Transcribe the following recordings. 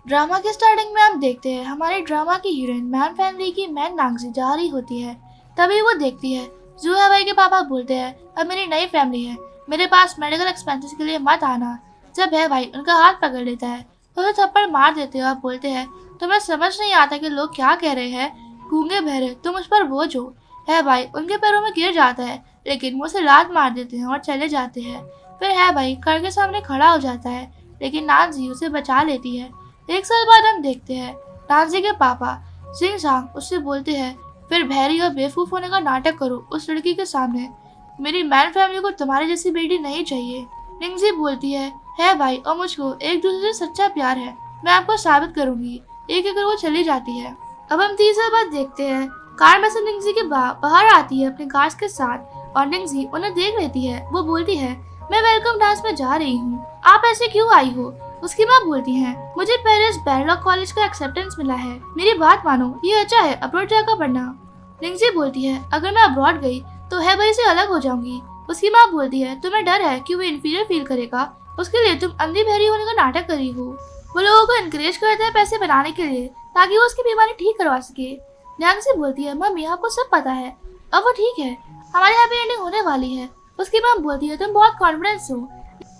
Drama के starting में हम देखते हैं हमारे ड्रामा की हीरोइन मैन फैमिली की मैन नांगजी जा रही होती है। तभी वो देखती है जूहा भाई के पापा बोलते हैं अब मेरी नई फैमिली है, मेरे पास मेडिकल एक्सपेंसेस के लिए मत आना। जब है भाई उनका हाथ पकड़ लेता है तो उसे थप्पड़ मार देते हैं और बोलते हैं तुम्हें समझ नहीं आता कि लोग क्या कह रहे हैं, गूंगे बहरे तुम उस पर बोझ हो। है भाई उनके पैरों में गिर जाता है लेकिन वो उसे लात मार देते हैं और चले जाते हैं। फिर है भाई कार के सामने खड़ा हो जाता है लेकिन नानजी उसे बचा लेती है। एक साल बाद हम देखते हैं नानजी के पापा सिंह सांग उससे बोलते हैं फिर भैरी और बेवकूफ होने का नाटक करो उस लड़की के सामने, मेरी मैन फैमिली को तुम्हारी जैसी बेटी नहीं चाहिए। निंगजी बोलती है भाई और मुझको एक दूसरे से सच्चा प्यार है, मैं आपको साबित करूंगी। एक एक वो चली जाती है। अब हम 30 साल बाद देखते हैं कार में से निंगजी के बाहर आती है अपने गार्ड्स के साथ और निंगजी उन्हें देख लेती है। वो बोलती है मैं वेलकम डांस में जा रही हूँ, आप ऐसे क्यों आई हो। उसकी माँ बोलती है मुझे पेरिस बैरलॉग कॉलेज का एक्सेप्टेंस मिला है, मेरी बात मानो, ये अच्छा है अब्रॉड जाकर पढ़ना। निंगजी बोलती है अगर मैं अब्रॉड गई तो है भाई से अलग हो जाऊंगी। उसकी माँ बोलती है तुम्हें डर है कि वो इंफीरियर फील करेगा, उसके लिए तुम अंधी बहरी होने का नाटक कर रही हो। वो लोगों को इनकरेज करता है पैसे बनाने के लिए ताकि वो उसकी बीमारी ठीक करवा सके। नैन्सी बोलती है मम्मी आपको सब पता है, अब वो ठीक है, हमारी हैप्पी एंडिंग होने वाली है। उसकी माँ बोलती है तुम बहुत कॉन्फिडेंस हो।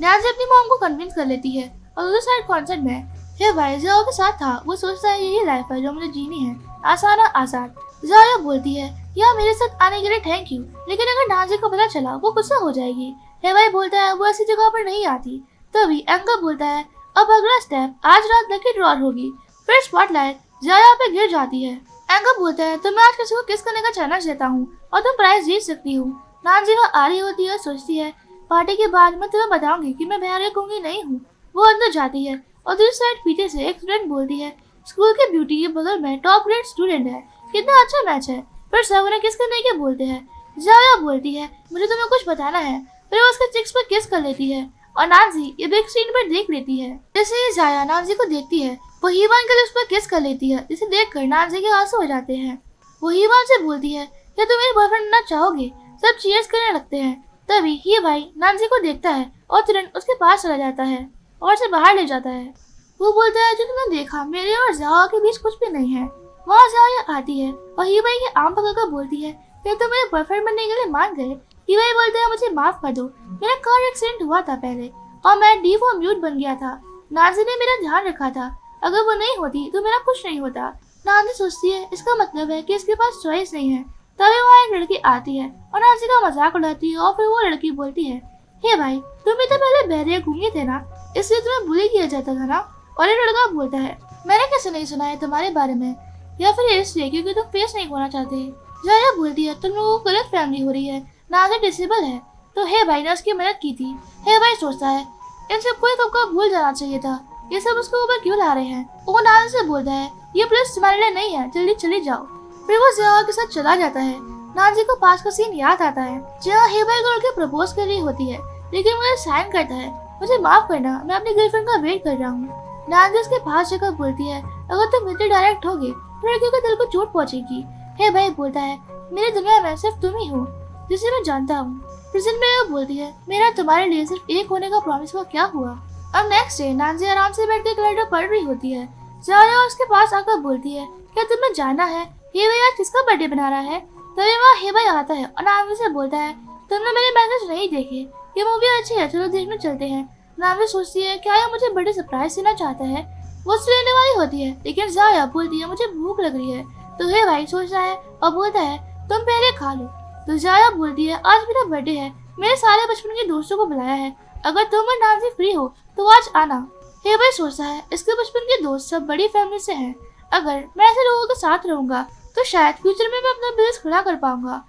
नैन्सी अपनी मॉम को कन्विंस कर लेती है और दूसरी साइड कॉन्सर्ट में हे भाई जाओ के साथ था, वो सोचता है यही लाइफ है जो मुझे जीनी है, आसान और आजाद। जाया बोलती है यार मेरे साथ आने के लिए थैंक यू, लेकिन अगर नाजी को पता चला वो गुस्सा हो जाएगी। हे भाई बोलता है वो ऐसी जगह पर नहीं आती। तभी एंकर बोलता है अब अगला स्टेप आज रात लकी ड्रॉ होगी। फिर स्पॉटलाइट जाया पे गिर जाती है। एंकर बोलता है तो मैं आज किसी को किस करने का चैलेंज देता हूँ और तुम प्राइज जीत सकती हो। नाजी वहाँ आ रही होती है और सोचती है पार्टी के बाद मैं तुम्हें बताऊंगी कि मैं बहरे गूंगी नहीं हूँ। वो अंदर जाती है और दूसरी साइड पीछे से एक स्टूडेंट बोलती है स्कूल के ब्यूटी के बगल में टॉप ग्रेड स्टूडेंट है, कितना अच्छा मैच है। फिर सब उन्हें किस करने के बोलते हैं। जाया बोलती है मुझे तुम्हें कुछ बताना है। फिर वो उसके चिक्स पर किस कर लेती है और नाजी ये बिग स्क्रीन पर देख लेती है। जैसे ही जाया नाजी को देखती है वो हीवान के लिप्स पर किस कर लेती है, जिसे देखकर नाजी के आंसू हो जाते हैं। वो हीवान से बोलती है क्या तुम मेरे बॉयफ्रेंड बनना चाहोगे। सब चीयर्स करने लगते हैं। तभी ही भाई नाजी को देखता है और तुरंत उसके पास चला जाता है और उसे बाहर ले जाता है। वो बोलता है जो तुमने देखा मेरे और जावा के बीच कुछ भी नहीं है। वहाँ जाया आती है और ही भाई के आम पकड़कर बोलती है क्या तुम मेरे बॉयफ्रेंड बनने के लिए मान गए। ही भाई बोलते हैं मुझे माफ कर दो, मेरा कार एक्सीडेंट हुआ था पहले और मैं डी वो म्यूट बन गया था। नाजी ने मेरा ध्यान रखा था, अगर वो नहीं होती तो मेरा कुछ नहीं होता। नाजी सोचती है इसका मतलब है कि इसके पास चॉइस नहीं है। तभी वहाँ एक लड़की आती है और नाजी का मजाक उड़ाती है और फिर वो लड़की बोलती है हे भाई तुम भी तो पहले बहरे गूंगे थे ना, इसलिए तुम्हें बुली किया जाता था ना। और ये लड़का बोलता है मैंने कैसे नहीं सुना है तुम्हारे बारे में, या फिर इसलिए क्योंकि तुम फेस नहीं खोना चाहते। जाया बोलती है तुम लोगों को गलत फैमिली हो रही है, नाजी डिसेबल है। तो हे भाई ने उसकी मदद की थी। हे भाई सोचता है इन सबको एक कब भूल जाना चाहिए था, ये सब उसको ऊपर क्यों ला रहे हैं। वो नाजी से बोलता है ये प्लेस तुम्हारे लिए नहीं है, जल्दी चली जाओ। फिर वो जाया के साथ चला जाता है। नाजी को पास का सीन याद आता है जहाँ हे भाई को लड़के प्रपोज कर रही होती है लेकिन मुझे साइन करता है मुझे माफ करना, मैं अपनी गर्लफ्रेंड का वेट कर रहा हूँ। नाजी उसके पास जाकर बोलती है अगर तुम इतने डायरेक्ट होगे तो लड़कियों के दिल को चोट पहुंचेगी। हे भाई बोलता है मेरी दुनिया में सिर्फ तुम ही हो जिसे मैं जानता हूँ। प्रेजेंट में वो बोलती है मेरा तुम्हारे लिए सिर्फ एक होने का प्रॉमिस का क्या हुआ। अब नेक्स्ट डे नाजी आराम से बैठ के कैलेंडर पढ़ रही होती है। जाया उसके पास आकर बोलती है क्या तुम्हें जानना है हे भाई आज किसका बर्थडे बना रहा है। तभी वहाँ हे भाई आता है और नाजी से बोलता है तुमने मेरे मैसेज नहीं देखे, ये मूवी अच्छी है चलो देखने चलते हैं। नामी सोचती है क्या ये मुझे बड़े सरप्राइज देना चाहता है। वो उससे लेने वाली होती है लेकिन जाया बोलती है मुझे भूख लग रही है। तो हे भाई सोचता है और बोलता है तुम पहले खा लो। तो जाया बोलती है आज मेरा बर्थडे है, मेरे सारे बचपन के दोस्तों को बुलाया है, अगर तुम और नाजी फ्री हो तो आज आना। हे भाई सोचता है इसके बचपन के दोस्त सब बड़ी फैमिली से हैं, अगर मैं ऐसे लोगों के साथ रहूंगा तो शायद फ्यूचर में मैं अपना बिजनेस खड़ा कर पाऊंगा।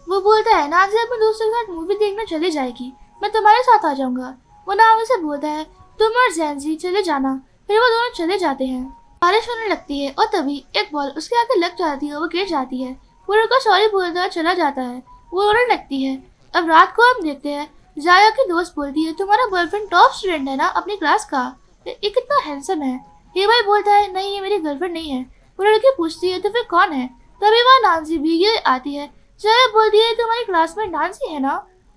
वो बोलता है नाजी अपने दोस्तों के साथ मूवी देखने चली जाएगी, मैं तुम्हारे साथ आ जाऊंगा। वो नामी से बोलता है तुम और जैनजी चले जाना। फिर वो दोनों चले जाते हैं। बारिश होने लगती है और तभी एक बॉल उसके आगे लग जाती है और वो गिर जाती है। वो लड़का सॉरी बोलता है चला जाता है। वो रोने लगती है। अब रात को हम देखते हैं जाया की दोस्त बोलती है तुम्हारा बॉयफ्रेंड टॉप स्टूडेंट है ना अपनी क्लास का, ये कितना हैंडसम है। हे भाई बोलता है नहीं ये मेरी गर्लफ्रेंड नहीं है। वो लड़की पूछती है तो फिर कौन है। तभी वहाँ नांसी भीगी आती है। जाया बोलती है तुम्हारी क्लास में नांसी है ना।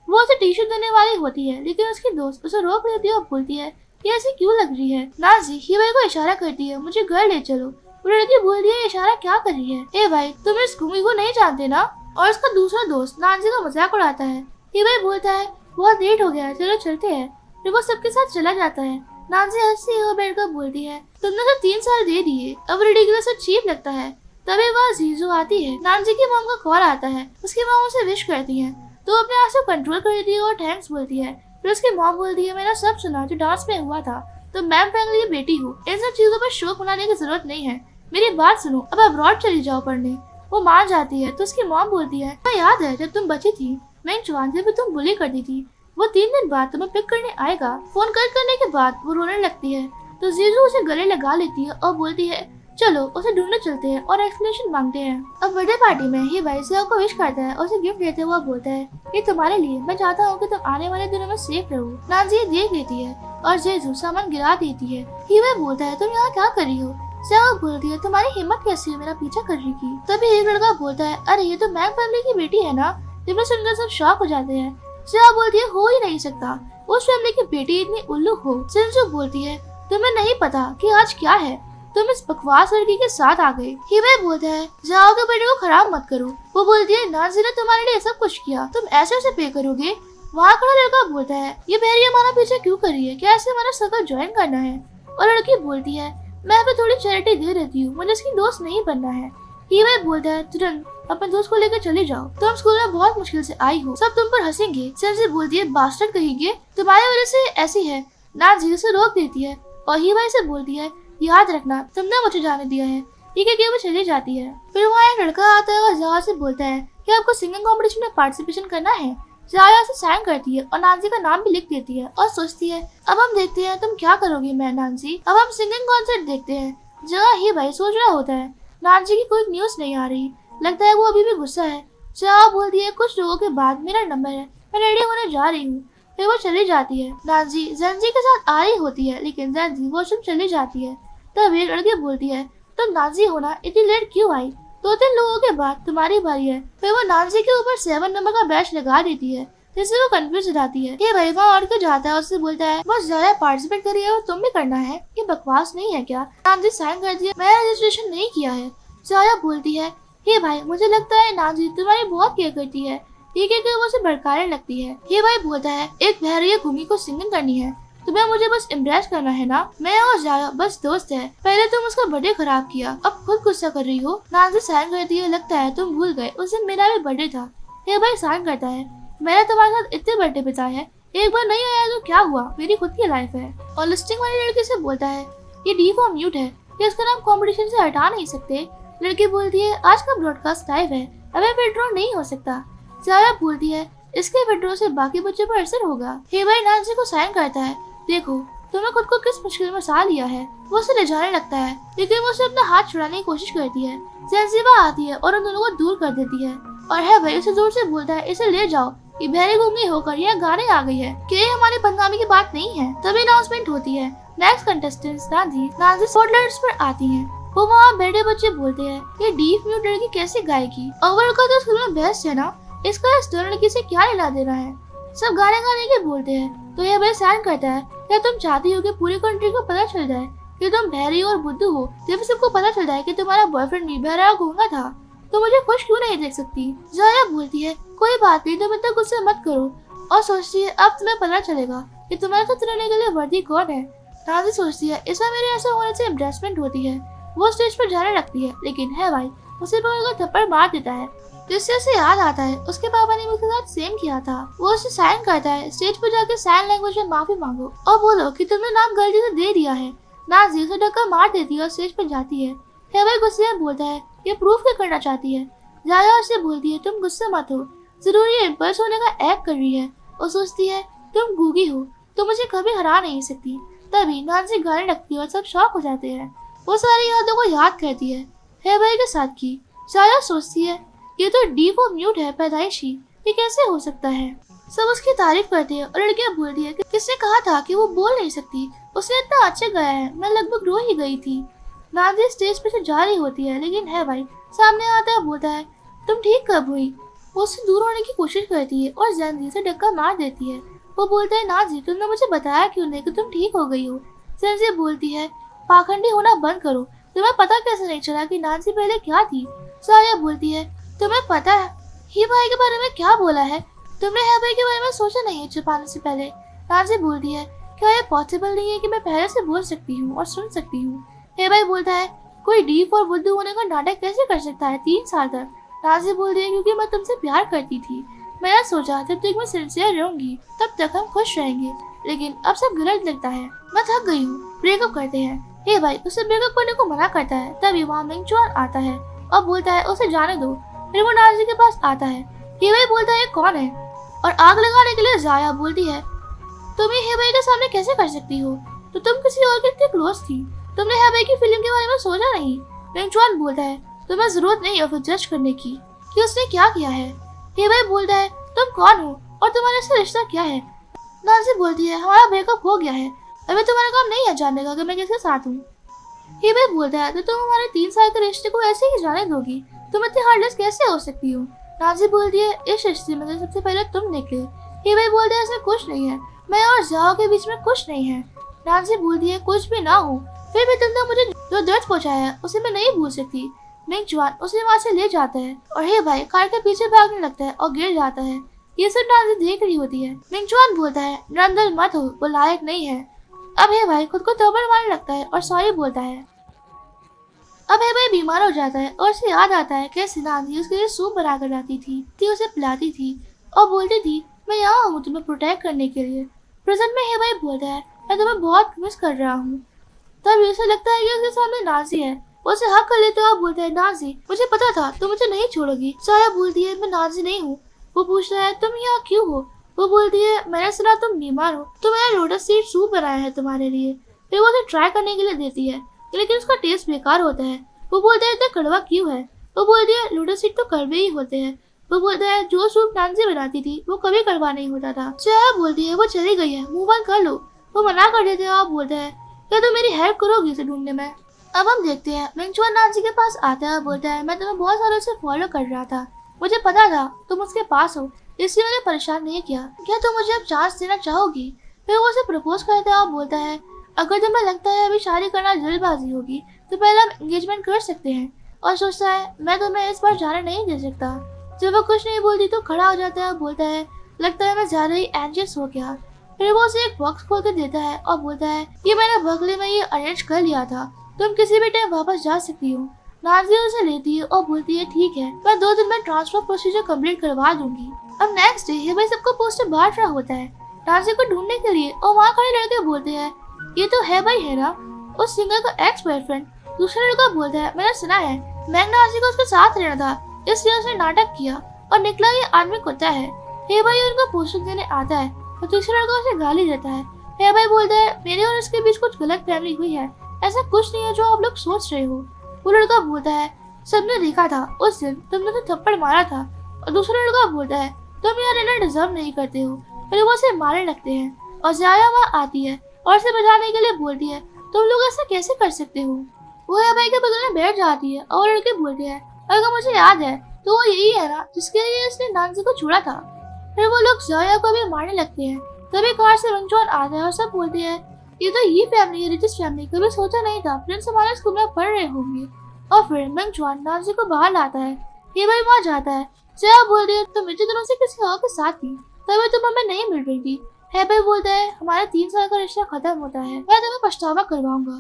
वो उसे टी शर्ट देने वाली होती है लेकिन उसकी दोस्त उसे रोक लेती है और बोलती है ये ऐसी क्यों लग रही है? नाजी ही भाई को इशारा करती है, मुझे घर ले चलो। वो लड़की बोलती है, इशारा क्या कर रही है? ए भाई, तुम इस कुमी को नहीं जानते ना? और उसका दूसरा दोस्त नाजी का मजाक उड़ाता है। ही भाई बोलता है, बहुत लेट हो गया है, चलो चलते हैं। फिर वो सबके साथ चला जाता है। नाजी हंसती है और बैठकर बोलती है, तुमने तो 3 साल दे दिए, अब रिडिकुलस और चीप लगता है। तभी वह जीजू आती है। नाजी की मॉम का कॉल आता है। उसकी मॉम उसे विश करती है तो अपने आप से कंट्रोल कर लेती है और थैंक्स बोलती है। फिर उसकी मॉम बोलती है, मैंने सब सुना जो डांस में हुआ था, तो मैम फैंगली की बेटी हूँ, इन सब चीजों पर शौक मनाने की जरूरत नहीं है, मेरी बात सुनो, अब अब्रॉड चली जाओ पढ़ने। वो मान जाती है तो उसकी मॉम बोलती है, मैं याद है जब तुम बची थी, मैं इन चुहानसे भी तुम बुली करती थी, वो 3 दिन बाद तुम्हें पिक करने आएगा। फोन करने के बाद वो रोने लगती है तो जीजू उसे गले लगा लेती है और बोलती है, चलो उसे ढूंढने चलते हैं और एक्सप्लेनेशन मांगते हैं। अब बर्थडे पार्टी में ही भाई से को विश करता है और उसे गिफ्ट देते हुए बोलता है, ये तुम्हारे लिए, मैं चाहता हूँ कि तुम आने वाले दिनों में सेफ रहो। नाजी देख लेती है और जेजू सामान गिरा देती है। ही भाई बोलता है, तुम यहाँ क्या कर रही हो? सेवा बोलती है, तुम्हारी हिम्मत कैसी है मेरा पीछा करने की? तभी एक लड़का बोलता है, अरे ये तो मैम फैमिली की बेटी है ना। जिन्हें सुनकर सब शॉक हो जाते हैं। सेवा बोलती है, हो ही नहीं सकता, उस फैमिली की बेटी इतनी उल्लू हो। सिंजू बोलती है, तुम्हें नहीं पता कि आज क्या है, तुम इस बकवास लड़की के साथ आ गए। हिबे बोलता है, जाओ के बेटे को खराब मत करो। वो बोलती है, नाजी ने तुम्हारे लिए सब कुछ किया, तुम ऐसे उसे पे करोगे? वहाँ खड़ा लड़का बोलता है, ये बहरी हमारा पीछे क्यों कर रही है, क्या ऐसे हमारा सर्कल ज्वाइन करना है? और लड़की बोलती है, मैं अभी थोड़ी चैरिटी दे रहती हूँ, मुझे इसकी दोस्त नहीं बनना है। हिबे बोलता है, तुरंत अपने दोस्त को लेकर चले जाओ, तुम स्कूल में बहुत मुश्किल से आई हो, सब तुम पर हंसेंगे। सेंसी बोलती है, बास्टर्ड कहेंगे, तुम्हारी वजह से ऐसी है। नाजी उसे रोक देती है और हिबे से बोलती है, याद रखना तुमने मुझे जाने दिया है। ये कहकर वो चली जाती है। फिर वहाँ एक लड़का आता है और जाया से बोलता है कि आपको सिंगिंग कंपटीशन में पार्टिसिपेशन करना है। जाया से साइन करती है और नांजी का नाम भी लिख देती है और सोचती है, अब हम देखते हैं तुम क्या करोगी मैं नांजी, अब हम सिंगिंग कॉन्सर्ट देखते हैं। जया ही भाई सोच रहा होता है, नांजी की कोई न्यूज नहीं आ रही, लगता है वो अभी भी गुस्सा है। जया बोलती है, कुछ लोगों के बाद मेरा नंबर है, मैं रेडी होने जा रही हूँ। फिर वो चली जाती है। नांजी जेंजी के साथ आ रही होती है, लेकिन जेंजी वॉशरूम चली जाती है। तब एक लड़की बोलती है, तुम नांजी होना इतनी लेट क्यों आई? 2-3 लोगों के बाद तुम्हारी बारी है। फिर वो नांजी के ऊपर 7 नंबर का बैच लगा देती है, जिससे वो कंफ्यूज हो जाती है। ये भाई वहाँ और के जाता है और उससे बोलता है, बस ज्यादा पार्टिसिपेट करिए और तुम भी करना है, ये बकवास नहीं है क्या? नांजी साइन कर दिया, मैंने रजिस्ट्रेशन नहीं किया है। जाया बोलती है, हे भाई मुझे लगता है नांजी तुम्हारी बहुत केयर करती है, ये कहकर वो उसे भड़काने लगती है। ये भाई बोलता है, एक बहरिया घूमी को सिंगिंग करनी है, तुम्हें मुझे बस इम्प्रेस करना है ना, मैं और जाया बस दोस्त है, पहले तुम उसका बर्थडे खराब किया, अब खुद गुस्सा कर रही हो। नांजी साइन करती है, लगता है तुम भूल गए उस दिन मेरा भी बर्थडे था। ये भाई साइन करता है, मैंने तुम्हारे साथ इतने बर्थडे बिताए हैं, एक बार नहीं आया तो क्या हुआ, मेरी खुद की लाइफ है। और लिस्टिंग वाली लड़की से बोलता है, ये डी फॉर म्यूट है, ये इसका नाम कॉम्पिटिशन से हटा नहीं सकते। लड़की बोलती है, आज का ब्रॉडकास्ट लाइव है, अब विड्रॉ नहीं हो सकता। जाया बोलती है, इसके विड्रॉ से बाकी बच्चों पर असर होगा। हे भाई नांजी को साइन करता है, देखो तुमने खुद को किस मुश्किल में फंसा लिया है। वो उसे ले जाने लगता है, लेकिन वो उसे अपना हाथ छुड़ाने की कोशिश करती है। जेंजीबा आती है और उन दोनों को दूर कर देती है और है भाई उसे दूर से बोलता है, इसे ले जाओ, ये बहरी गूंगी होकर यह गाने आ गई है कि हमारी बदनामी की बात नहीं है। तभी अनाउंसमेंट होती है, नेक्स्ट कंटेस्टेंट्स नांजी स्पॉटलाइट्स पर आती है। वो वहाँ बैठे बच्चे बोलते हैं, ये डीप म्यूट लड़की कैसे गाएगी, और का तो स्कूल में बेस्ट है ना, इसका इस दो लड़की से क्या लेना देना है। सब गाने गाने के बोलते हैं तो यह भाई साइन करता है, क्या तुम चाहती हो कि पूरी कंट्री को पता चल जाए कि तुम बहरी और बुद्धू हो, जब सबको पता चल जाए कि तुम्हारा बॉयफ्रेंड भी बहरा और गूंगा था, तो मुझे खुश क्यों नहीं देख सकती। जाया बोलती है, कोई बात नहीं, तुम इतना गुस्सा मत करो, और सोचती है अब तुम्हें पता चलेगा कि तुम्हारे साथ रहने के लिए वर्दी कौन है। नांजी सोचती है, इसमें मेरे ऐसा होने से एम्बैरेसमेंट होती है। वो स्टेज पर जाने लगती है, लेकिन है भाई उसे पकड़कर थप्पड़ मार देता है, जिससे उसे याद आता है उसके पापा ने उसके साथ सेम किया था। वो उसे साइन करता है, स्टेज पर जाकर साइन लैंग्वेज में माफी मांगो और बोलो कि तुमने नाम गलती से दे दिया है। नांजी उसे धक्का मार देती है और स्टेज पर जाती है। भाई गुस्से में बोलता है, ये प्रूफ क्या करना चाहती है। जाया उससे बोलती है, तुम गुस्से मत हो, जरूर ये इम्पल्स होने का एक्ट कर रही है, और सोचती है तुम गूंगी हो तो मुझे कभी हरा नहीं सकती। तभी नांजी गाने लगती है और सब शॉक हो जाते हैं। वो सारी यादों को याद करती है भाई के साथ की। जाया सोचती है, ये तो डी फॉर म्यूट है, पैदाइशी, ये कैसे हो सकता है। सब उसकी तारीफ करते हैं और लड़कियां बोलती है कि किसने कहा था कि वो बोल नहीं सकती, उसने इतना अच्छा गाया है, मैं लगभग रो ही गई थी। नांजी स्टेज पे से जा रही होती है, लेकिन है भाई सामने आता है, बोलता है तुम ठीक कब हुई। वो उससे दूर होने की कोशिश करती है और जेंजी से धक्का मार देती है वो बोलता है नाजी तुमने मुझे बताया क्यों नहीं कि तुम ठीक हो गई हो। सेंसी बोलती है पाखंडी होना बंद करो, तुम्हें पता कैसे नहीं चला कि नाजी पहले क्या थी। साया बोलती है तुम्हें पता है ही भाई के बारे में क्या बोला है, तुमने है भाई के बारे में सोचा नहीं है छुपाने से पहले। नाजी बोलती है क्या ये पॉसिबल नहीं है कि मैं पहले से बोल सकती हूँ और सुन सकती हूँ। हे भाई बोलता है कोई डीप और बुद्धू होने का नाटक कैसे कर सकता है 3 साल तक। नाजी बोलती है क्योंकि मैं तुमसे प्यार करती थी, मैंने सोचा जब तक मैं सिंसियर रहूंगी तब तक हम खुश रहेंगे, लेकिन अब सब गलत लगता है, मैं थक गई हूँ, ब्रेकअप करते हैं। हे भाई उसे ब्रेकअप करने को मना करता है। तभी वहाँ मिंगचुआन आता है और बोलता है उसे जाने दो। फिर वो नाजी के पास आता है। हे भाई बोलता है कौन है और आग लगाने के लिए जाया बोलती है तुम हे भाई के सामने कैसे कर सकती हो, तो तुम किसी और के इतने क्लोज थी, तुमने हे भाई की फिल्म के बारे में सोचा नहीं। मिंगचुआन बोलता है तुम्हें जरूरत नहीं है फिर जज करने की कि उसने क्या किया है। हे भाई बोलता है तुम कौन हो और तुम्हारे इससे रिश्ता क्या है। नाजी बोलती है हमारा ब्रेकअप हो गया है, अभी तुम्हारा काम नहीं है जानने का कि मैं किसके साथ हूँ। हे भाई बोलता है तो तुम हमारे 3 साल के रिश्ते को ऐसे ही जाने दोगी, तुम इतनी हार्डलेस कैसे हो सकती हो। नाजी बोलती है इस रिश्ते में सबसे पहले तुम निकले। हे भाई बोलते हैं इसमें कुछ नहीं है, मैं और जाओ के बीच में कुछ नहीं है। नाजी बोलती है कुछ भी ना हो, फिर भी तुमने मुझे जो दर्द पहुंचाया उसे मैं नहीं भूल सकती। मिंगचुआन उसे वहाँ से ले जाता है और हे भाई कार के पीछे भागने लगता है और गिर जाता है। ये सब नाजी देख रही होती है। मिंगचुआन बोलता है नंदल मत हो, वो लायक नहीं है। अब हे भाई खुद को थप्पड़ मारने लगता है और सॉरी बोलता है। अब हे भाई बीमार हो जाता है और उसे याद आता है कैसे नाजी उसके लिए सूप बनाकर लाती थी उसे पिलाती थी और बोलती थी मैं यहाँ हूँ तुम्हें प्रोटेक्ट करने के लिए। प्रेजेंट में हे भाई बोलता है मैं तुम्हें बहुत मिस कर रहा हूँ। तब उसे लगता है कि उसके सामने नाजी है, वो उसे हक कर लेते हुए बोलता है नाजी मुझे पता था तुम मुझे नहीं छोड़ोगी। साया बोलती है मैं नाजी नहीं हूँ। वो पूछता है तुम यहाँ क्यों हो। वो बोलती है मैंने सुना तुम बीमार हो तो मैंने लोटस सीड सूप बनाया है तुम्हारे लिए। फिर वो उसे ट्राई करने के लिए देती है लेकिन उसका टेस्ट बेकार होता है। वो बोलता है इतना कड़वा क्यों है। वो बोलती है लोटस सीड तो कड़वे ही होते हैं। वो बोलता है जो सूप नाजी बनाती थी वो कभी कड़वा नहीं होता था। साया बोलती है वो चली गई है, मूव ऑन कर लो। वो मना कर देते हैं और बोलता है क्या तुम मेरी हेल्प करोगी इसे ढूंढने में। अब हम देखते हैं मिंगचुआन नाजी के पास आता है और बोलता है मैं तुम्हें बहुत सालों से फॉलो कर रहा था, मुझे पता था तुम उसके पास हो इसलिए मैंने परेशान नहीं किया, क्या तुम मुझे अब चांस देना चाहोगी। फिर वो उसे प्रपोज करता है और बोलता है अगर तुम्हें लगता है अभी शादी करना जल्दबाजी होगी तो पहले हम एंगेजमेंट कर सकते हैं। और सोचता है मैं तुम्हें इस बार जाने नहीं दे सकता। जब वो कुछ नहीं बोलती तो खड़ा हो जाता है और बोलता है लगता है मैं ज्यादा ही एंशियस हो गया। फिर वो उसे एक बॉक्स खोल कर देता है और बोलता है ये मैंने बगले में ये अरेंज कर लिया था, तुम किसी भी टाइम वापस जा सकती हो। नाजी उसे लेती है और बोलती है ठीक है मैं 2 दिन में ट्रांसफर प्रोसीजर कंप्लीट करवा दूंगी। अब नेक्स्ट डे हे भाई सबको पोस्टर बांट रहा होता है नाजी को ढूंढने के लिए और वहाँ खड़े लड़के बोलते हैं ये तो है भाई है ना उस सिंगर का एक्स बॉयफ्रेंड। दूसरा लड़का बोलता है मैंने सुना है मैग नाजी को उसके साथ रहना था इसलिए उसने नाटक किया और निकला ये आदमी कुत्ता है। हे भाई उनका पोस्टर देने आता है और दूसरा लड़का उसे गाली देता है। हे भाई बोलता है मेरे और उसके बीच कुछ गलत फहमी हुई है, ऐसा कुछ नहीं है जो आप लोग सोच रहे हो। वो लड़का बोलता है सबने देखा था उस दिन तुमने तो थप्पड़ मारा था। और दूसरा लड़का बोलता है तुम यार इन्हें डिजर्व नहीं करते हो। फिर वो उसे मारने लगते हैं और जाया वहाँ आती है और उसे बचाने के लिए बोलती है तुम लोग ऐसा कैसे कर सकते हो। वो हे भाई के बगल में बैठ जाती है और लड़के बोलते हैं अगर मुझे याद है तो वो यही है ना जिसके लिए इसने नाजी को छोड़ा था। फिर वो लोग जाया को भी मारने लगते हैं। तभी कार से मिंगचुआन आता है और सब बोलते हैं ये तो ये फैमिली है रिचेस्ट फैमिली, कभी सोचा नहीं था प्रिंस हमारे स्कूल में पढ़ रहे होंगे। और फिर मिंगचुआन नाजी को बाहर लाता है। ये भाई वहाँ जाता है। जाया बोलती है तुम इतने दिनों से किसी और के साथ थी तभी तुम हमें नहीं मिल रही थी। है भाई बोलता है हमारे 3 साल का रिश्ता खत्म होता है, मैं तुम्हें पछतावा करवाऊंगा।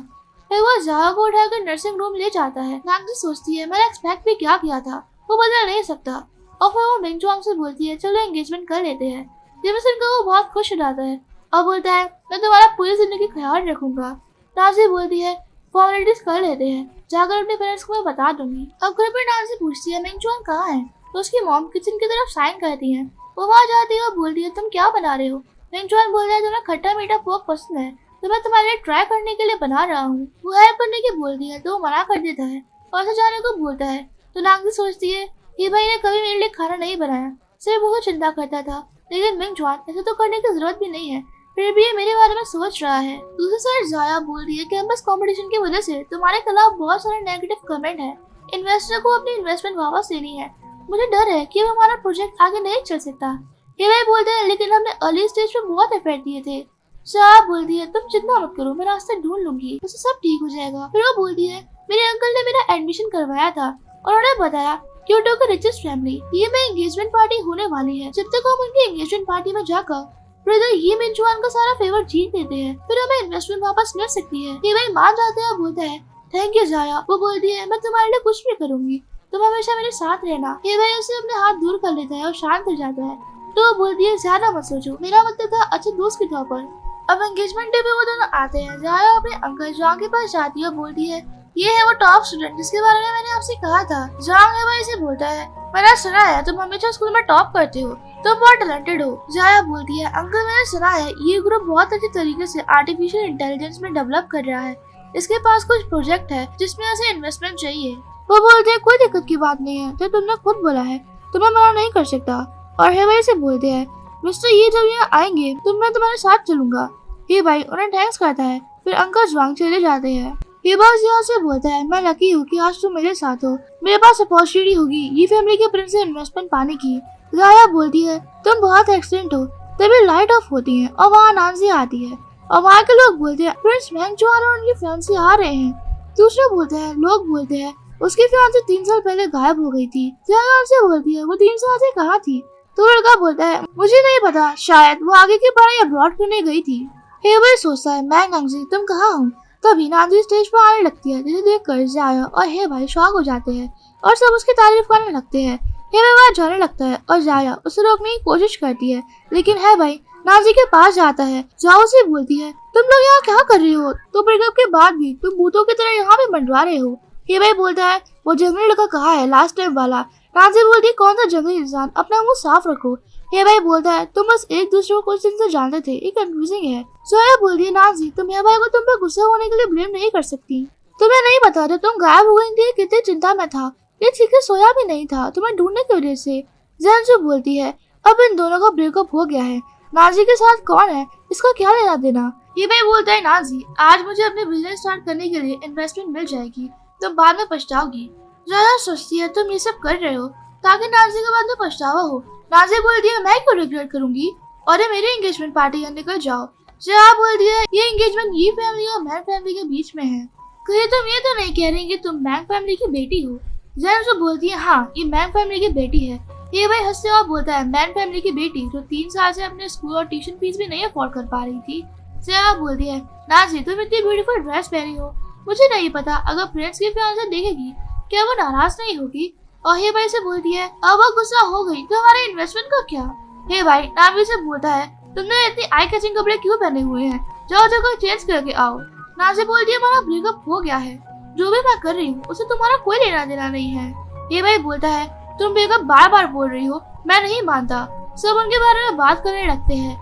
फिर वो जाया को उठाकर नर्सिंग रूम ले जाता है। नाजी सोचती है मैंने एक्सपेक्ट भी क्या किया था, वो बदल नहीं सकता। और फिर वो मिंगचुआन से बोलती है चलो एंगेजमेंट कर लेते हैं। जेमिसन को वो बहुत खुश हो जाता है और बोलता है मैं तुम्हारा पूरी जिंदगी ख्याल रखूंगा। नाजी बोलती है फॉर्मेलिटीज कर लेते हैं, जाकर अपने पेरेंट्स को मैं बता दूंगी। अब घर पर नाजी पूछती है मिंगचुआन कहाँ है तो उसकी मॉम किचन की तरफ साइन करती है। वो वहाँ जाती है और बोलती है तुम क्या बना रहे हो। मिंगचुआन बोलता है तुम्हें खट्टा मीठा पोक पसंद है तो मैं तुम्हारे लिए ट्राई करने के लिए बना रहा हूँ। वो हेल्प करने की बोलती है तो वो मना कर देता है और उसे जाने को बोलता है। तो नाजी सोचती है ये भाई ने कभी मेरे लिए खाना नहीं बनाया, सिर्फ बहुत चिंता करता था, लेकिन मिंगचुआन ऐसा तो करने की जरूरत भी नहीं है, फिर भी ये मेरे बारे में सोच रहा है। दूसरी साइड जाया बोल रही है कैंपस कंपटीशन की वजह से तुम्हारे खिलाफ बहुत सारे नेगेटिव कमेंट है, इन्वेस्टर को अपनी इन्वेस्टमेंट वापस लेनी है, मुझे डर है कि अब हमारा प्रोजेक्ट आगे नहीं चल सकता। हे भाई बोलते हैं लेकिन हमने अर्ली स्टेज पे बहुत एफर्ट दिए थे। शाह बोलती है तुम चिंता मत करो, मैं रास्ते ढूंढ लूंगी, उससे सब ठीक हो जाएगा। फिर वो बोलती है मेरे अंकल ने मेरा एडमिशन करवाया था और उन्होंने बताया क्योटो का रिचेस्ट फैमिली, ये में एंगेजमेंट पार्टी होने वाली है। जब तक हम उनकी एंगेजमेंट पार्टी में जाकर ब्रदर ये मिंचुआन का सारा फेवर जीत देते हैं, फिर हमें इन्वेस्टमेंट वापस मिल सकती है। ये भाई मान जाते हैं, बोलता है थैंक यू जाया। वो बोलती है मैं तुम्हारे लिए कुछ भी करूंगी, तुम हमेशा मेरे साथ रहना। ये भाई उसे अपने हाथ दूर कर लेता है और शांत हो जाता है। तो वो बोलती है ज्यादा मत सोचो, मेरा मतलब था अच्छे दोस्त के तौर पर। अब एंगेजमेंट डे पे वो दोनों आते हैं। जाया अपने अंकल जॉन्ग के पास जाती है और बोलती है ये है वो टॉप स्टूडेंट जिसके बारे में मैंने आपसे कहा था। जॉन्ग है भाई से बोलता है मैंने सुना है तुम हमेशा स्कूल में टॉप करते हो, तुम बहुत टैलेंटेड हो। जाया बोलती है अंकल मैंने सुना है ये ग्रुप बहुत अच्छे तरीके से आर्टिफिशियल इंटेलिजेंस में डेवलप कर रहा है, इसके पास कुछ प्रोजेक्ट है जिसमें उसे इन्वेस्टमेंट चाहिए। वो बोलते हैं कोई दिक्कत की बात नहीं है, तो तुमने खुद बोला है तुम्हें मना नहीं कर सकता। और हे भाई से बोलते हैं मिस्टर ये जब यहाँ आएंगे तो मैं तुम्हारे साथ चलूंगा। हे भाई उन्हें थैंक्स करता है, फिर अंकल ज्वांग चले जाते हैं। ये बस यहाँ से बोलता है मैं लकी हूँ कि आज तुम मेरे साथ हो, मेरे पास अपॉर्चुनिटी होगी ये फैमिली के प्रिंस से इन्वेस्टमेंट पाने की। जाया बोलती है तुम बहुत एक्सीडेंट हो। तभी लाइट ऑफ होती है और वहाँ नांजी आती है और वहाँ के लोग बोलते हैं प्रिंस मैंगचुआन और उनकी फैंसी आ रहे हैं। दूसरे बोलते हैं लोग बोलते हैं उसकी फैंसी 3 साल पहले गायब हो गई थी। जाया उनसे बोलती है वो 3 साल से कहाँ थी। तो लड़का बोलता है मुझे नहीं पता, शायद वो आगे की पढ़ाई अब्रॉड करने गई थी। हे भाई सोचता है मैं नांजी तुम कहाँ हो। तभी नांजी स्टेज पर आने लगती है, जिसे देख कर जाया और हे भाई शॉक हो जाते हैं और सब उसकी तारीफ करने लगते हैं। हे भाई वहाँ जाने लगता है और जाया उसे रोकने की कोशिश करती है, लेकिन है भाई नांजी के पास जाता है। जाओ से बोलती है तुम लोग यहाँ क्या कर रही हो, तो ब्रेकअप के बाद भी तुम भूतों की तरह यहाँ पे मंडरा रहे हो। हे भाई बोलता है वो जंगली लड़का कहाँ है लास्ट टाइम वाला। नांजी बोलती है कौन सा जंगली इंसान, अपना मुंह साफ रखो। हे भाई बोलता है तुम बस एक दूसरे को कुछ दिन से जानते थे, ये कंफ्यूजिंग है। जोया बोलती है नांजी तुम हे भाई को तुम पे गुस्सा होने के लिए ब्लेम नहीं कर सकती। तुम्हें नहीं पता था तुम गायब हो गई थी, कितनी चिंता में था, ये ठीक से सोया भी नहीं था तुम्हें ढूंढने की वजह से। जैनसू बोलती है अब इन दोनों का ब्रेकअप हो गया है, नांजी के साथ कौन है इसका क्या लेना देना। ये भाई बोलता है नांजी आज मुझे अपने बिजनेस स्टार्ट करने के लिए इन्वेस्टमेंट मिल जाएगी, तुम बाद में पछताओगी। जोया सोचती है तुम ये सब कर रहे हो ताकि नांजी के बाद में पछतावा हो। नांजी बोलती है मैं क्यों रिग्रेट करूंगी, और ये मेरी एंगेजमेंट पार्टी है, निकल जाओ। जोया बोलती है ये एंगेजमेंट ये फैमिली और मैन फैमिली के बीच में है, कहीं तुम ये तो नहीं कह रही कि तुम मैन फैमिली की बेटी हो। जैनसू बोलती है हाँ ये मैन फैमिली की बेटी है। ये भाई हंसते हुए बोलता है मैन फैमिली की बेटी जो 3 साल से अपने स्कूल और ट्यूशन फीस भी नहीं अफोर्ड कर पा रही थी। जोया बोलती है नांजी तुम इतनी ब्यूटीफुल ड्रेस पहनी हो, मुझे नहीं पता अगर फ्रेंड्स की फियांसे देखेगी क्या वो नाराज नहीं होगी। और हे भाई से बोलती है अब वो गुस्सा हो गई तो हमारे इन्वेस्टमेंट का क्या। हे भाई नावी से बोलता है तुमने इतनी आई कैचिंग कपड़े क्यों पहने हुए हैं, जाओ जगह चेंज करके आओ। नाजी बोलती है हमारा ब्रेकअप हो गया है, जो भी मैं कर रही हूँ उसे तुम्हारा कोई लेना देना नहीं है। हे भाई बोलता है तुम ब्रेकअप बार बार बोल रही हो, मैं नहीं मानता। सब उनके बारे में बात करने लगते हैं।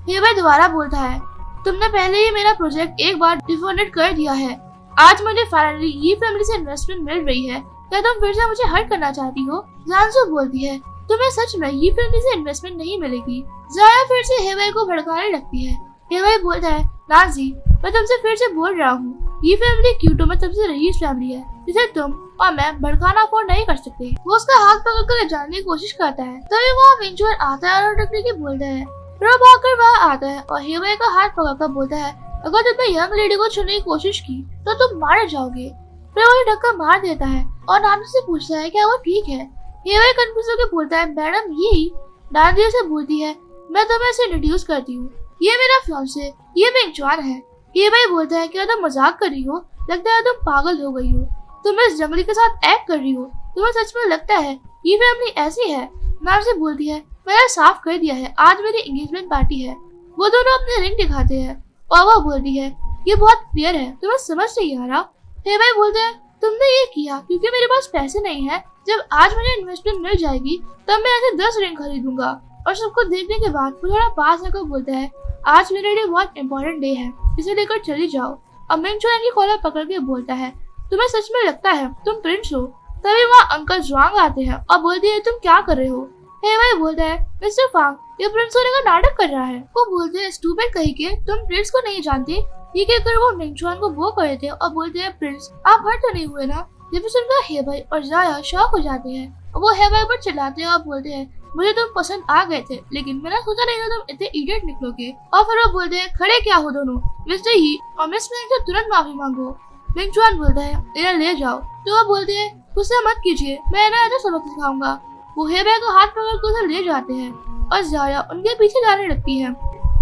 हे भाई दोबारा बोलता है तुमने पहले ही मेरा प्रोजेक्ट एक बार डिफंडेड कर दिया है, आज मुझे फाइनली ये फैमिली से इन्वेस्टमेंट मिल रही है, क्या तुम फिर से मुझे हर्ट करना चाहती हो। जानसू बोलती है तुम्हें सच में ये फैमिली से इन्वेस्टमेंट नहीं मिलेगी। जाया फिर से हे भाई को भड़काने लगती है। हे भाई बोलता है नाजी मैं तुमसे फिर से बोल रहा हूँ ये फैमिली क्यूटो में सबसे रईस फैमिली है, जिसे तुम और मैं भड़काना अफोर्ड नहीं कर सकते। वो उसका हाथ पकड़कर ले जाने की कोशिश करता है, तभी वहाँ मिंचुआन आता है और टकने की बोलता है। फिर भागकर वहाँ आता है और हे भाई का हाथ पकड़कर बोलता है अगर तुमने यंग लेडी को छूने की कोशिश की तो तुम मारे जाओगे। फिर वही धक्का मार देता है और नानी से पूछता है क्या वो ठीक है। ये भाई कंफ्यूज होकर बोलता है मैडम यही। नानी से बोलती है मैं तुम्हें इसे इंट्रोड्यूस करती हूँ, ये मेरा फियांसे ये मिंचुआन है। ये भाई बोलता है क्या तुम मजाक कर रही हो, लगता है तुम पागल हो गई हो, तुम इस जंगली के साथ एक्ट कर रही हो, तुम्हें सच में लगता है ये फैमिली ऐसी है। नानी से बोलती है मैंने साफ कर दिया है आज मेरी एंगेजमेंट पार्टी है। वो दोनों अपने रिंग दिखाते हैं और वो बोलती है ये बहुत क्लियर है, तुम्हें समझ नहीं आ रहा। हे भाई बोलते हैं तुमने ये किया क्योंकि मेरे पास पैसे नहीं है, जब आज मुझे इन्वेस्टमेंट मिल जाएगी तब मैं ऐसे 10 रिंग खरीदूंगा। और सबको देखने के बाद वो थोड़ा पास आकर बोलता है आज मेरे लिए बहुत इंपॉर्टेंट डे है, इसे लेकर चली जाओ। और मिंचुआन की कॉलर पकड़ के बोलता है तुम्हें सच में लगता है तुम प्रिंस हो। तभी वहाँ अंकल ज्वांग आते हैं और बोलते हैं तुम क्या कर रहे हो। हे भाई बोलता है मिस्टर फांग ये प्रिंस होने का नाटक कर रहा है। वो बोलते हैं स्टूपिड कहीं के तुम प्रिंस को नहीं जानते। ये कहकर वो मिंचुआन को वो कर देते हैं और बोलते हैं प्रिंस आप हर्ट तो नहीं हुए ना। ये भी सुनकर हे भाई और जाया शॉक हो जाते हैं। वो हे भाई पर चिल्लाते हैं और बोलते हैं मुझे तुम पसंद आ गए थे, लेकिन मैंने सोचा नहीं था तुम इतने इडियट निकलोगे। और फिर वो बोलते हैं खड़े क्या हो दोनों, मिस्टर ही और मिस मिंग से तुरंत माफी मांगो। मिंग चुआन बोलता है इन्हें ले जाओ। तो वो बोलते हैं गुस्सा मत कीजिए, मैं इन्हें ऐसा सबक सिखाऊंगा। वो हे भाई को हाथ पकड़ कर उसे ले जाते हैं और जाया उनके पीछे जाने लगती है।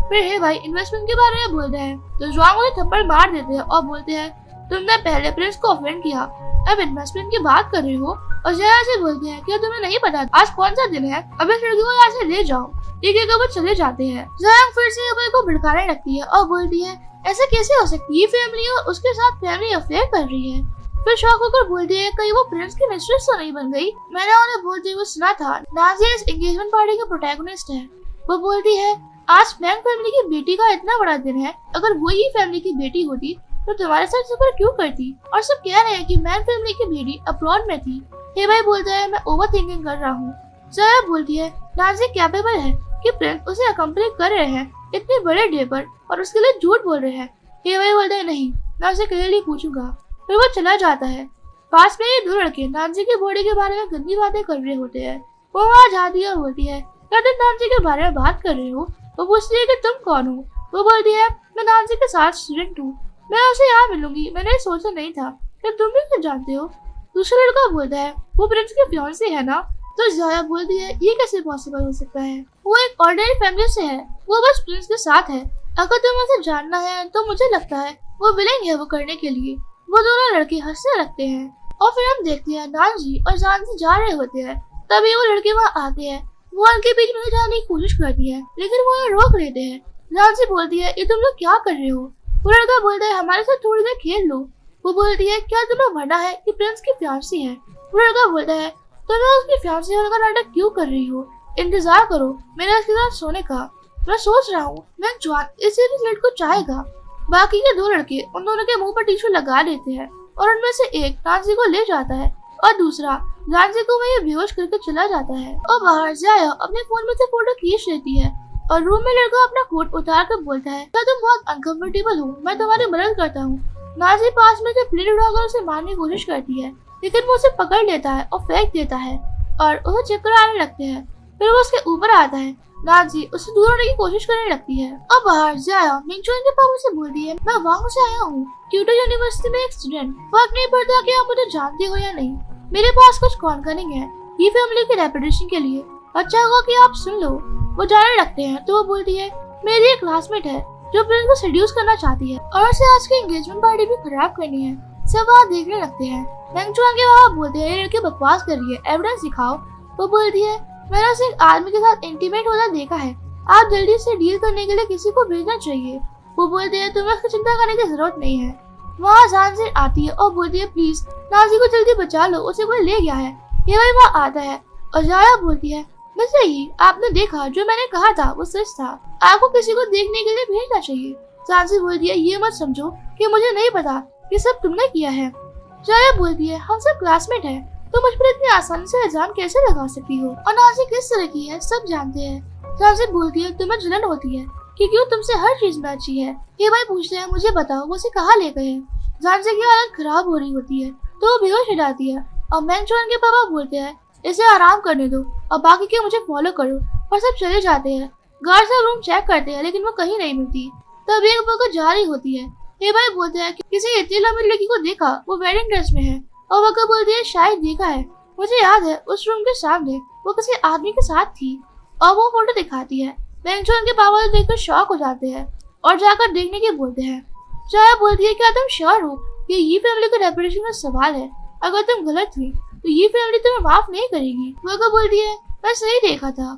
फिर हे भाई इन्वेस्टमेंट के बारे में बोलते हैं तो जुआंग उन्हें थप्पड़ मार देते हैं और बोलते हैं तुमने पहले प्रिंस को ऑफेंड किया, अब इन्वेस्टमेंट की बात कर रहे हो। और जया से बोलते हैं क्या तुम्हें नहीं पता आज कौन सा दिन है, अब इस लड़की को यहाँ से ले जाओ। एक वो चले जाते हैं। जयांग फिर से अभय को भड़काने लगती है और बोलती है ऐसा कैसे हो सकती है, ये फैमिली और उसके साथ फैमिली अफेयर कर रही है। फिर शौक होकर बोलती है कहीं वो प्रिंस की मिस्ट्रेस तो नहीं बन गई। मैंने उन्हें बोलते हुए सुना था नाज़िया इस एंगेजमेंट पार्टी के प्रोटैगनिस्ट है। वो बोलती है आज मैंग फैमिली की बेटी का इतना बड़ा दिन है, अगर वो ही फैमिली की बेटी होती तो तुम्हारे साथ सफर क्यों करती। और सब कह रहे हैं कि मैंग फैमिली की बेटी अब्रॉड में थी। हे भाई बोलता है मैं ओवर थिंकिंग कर रहा हूँ। जया बोलती है नाज़िया कैपेबल है कि प्रिंस उसे अकम्पनी कर रहे हैं इतने बड़े डे पर और उसके लिए झूठ बोल रहे हैं। हे भाई बोलता है नहीं, मैं उसे क्लियरली पूछूंगा। फिर वो चला जाता है। पास में ये दो लड़के नाज़िया की बॉडी के बारे में गंदी बातें कर रहे होते हैं। वो वहाँ जाती है और बोलती है क्या तुम नाज़िया के बारे में बात कर रहे हो। वो पूछती है कि तुम कौन हो। वो बोलती है मैं नाज़िया के साथ स्टूडेंट हूँ, मैं उसे यहाँ मिलूंगी, मैंने सोचा नहीं था। क्या तुम भी कुछ जानते हो। दूसरा लड़का बोलता है वो प्रिंस के फियांसे है ना। तो जाया बोलती है ये कैसे पॉसिबल हो सकता है, वो एक ऑर्डिनरी फैमिली से है, वो बस प्रिंस के साथ है। अगर तुम्हें उसे जानना है तो मुझे लगता है वो विलिंग है वो करने के लिए। वो दोनों लड़के हंसने लगते हैं और फिर हम देखते हैं नानजी और जानजी जा रहे होते हैं। तभी वो लड़के वहाँ आते हैं। वो उनके बीच में जाने की कोशिश करती है लेकिन वो उन्हें रोक लेते हैं। नानजी बोलती है ये तुम लोग क्या कर रहे हो। वो लड़का बोलता है हमारे साथ थोड़ी देर खेल लो। वो बोलती है क्या तुम्हें भरना है कि प्रिंस की फियांसी है। वो लड़का बोलता है तुम्हें उसकी फियांसी होने का नाटक क्यों कर रही हो, इंतजार करो मेरे उसके साथ सोने का। मैं सोच रहा हूँ मैं जॉन इस लड़के को चाहेगा। बाकी के दो लड़के उन दोनों के मुंह पर टिश्यू लगा देते हैं और उनमें से एक नाज़ी को ले जाता है और दूसरा नाज़ी को वही बेहोश करके चला जाता है। और बाहर जाया अपने फोन में से फोटो खींच लेती है और रूम में लड़का अपना कोट उतार कर बोलता है क्या तुम बहुत अनकंफर्टेबल हो, मैं तुम्हारी मदद करता हूँ। नाज़ी पास में से प्लेट उठाकर उसे मारने की कोशिश करती है लेकिन वो उसे पकड़ लेता है और फेंक देता है और उसे चक्कर आने लगते हैं। फिर वो उसके ऊपर आता है। नाज़ी उससे दूर होने की कोशिश करने लगती है और बाहर जाया मिंगचुआन के पापा से बोलती है मैं वहाँ से आया हूँ, क्योटो यूनिवर्सिटी में एक स्टूडेंट। फर्क नहीं पड़ता कि आप मुझे जानते हो या नहीं, मेरे पास कुछ कॉन्करिंग है ये फैमिली की रेपुटेशन के लिए, अच्छा होगा कि आप सुन लो। वो जाने लगते हैं तो वो बोलती है मेरी एक क्लासमेट है जो प्रिंस को सेड्यूस करना चाहती है और उसे आज की एंगेजमेंट पार्टी भी खराब करनी है। सब वहाँ देखने लगते हैं। मिंगचुआन के पापा बोलते हैं ये लड़की बकवास कर रही है, एविडेंस दिखाओ। वो बोलती है मैंने उसे एक आदमी के साथ इंटीमेट होता देखा है, आप जल्दी से डील करने के लिए किसी को भेजना चाहिए। वो बोलते हैं तुम्हें उसकी चिंता करने की जरूरत नहीं है। वहाँ जानजी आती है और बोलती है प्लीज नाज़ी को जल्दी बचा लो, उसे कोई ले गया है। ये भाई वहाँ आता है और जाया बोलती है वैसे ही आपने देखा जो मैंने कहा था वो सच था, आपको किसी को देखने के लिए भेजना चाहिए। जानजी बोलती है ये मत समझो कि मुझे नहीं पता ये सब तुमने किया है। जाया बोलती है हम सब क्लासमेट हैं, तुम मुझ पर इतनी आसानी से इल्जाम कैसे लगा सकती हो और नाज़ी किस तरह की है सब जानते हैं। जानजी बोलती है तुम्हें जलन होती है कि क्यों तुमसे हर चीज में अच्छी है। ये भाई पूछते हैं मुझे बताओ वो उसे कहाँ ले गए। जानजी की हालत खराब हो रही होती है तो वो बेहोश हो जाती है और मिंगचुआन के पापा बोलते हैं इसे आराम करने दो और बाकी के मुझे फॉलो करो। और सब चले जाते हैं। गार्ड सब रूम चेक करते हैं लेकिन वो कहीं नहीं मिलती। तब एक वक्त जा रही होती है। ये भाई बोलते हैं कि किसी इतनी लंबी लड़की को देखा, वो वेडिंग ड्रेस में है। और वक्त बोलती है शायद देखा है, मुझे याद है उस रूम के सामने वो किसी आदमी के साथ थी। और वो फोटो दिखाती है। मिंगचुआन के पापा देखकर शॉक हो जाते हैं और जाकर देखने की बोलते हैं। जाया बोलती है क्या तुम श्योर हो कि ये फैमिली का रेपुटेशन का सवाल है, अगर तुम गलत हुई तो ये फैमिली तुम्हें माफ नहीं करेगी। वक्त बोलती है मैं सही देखा था।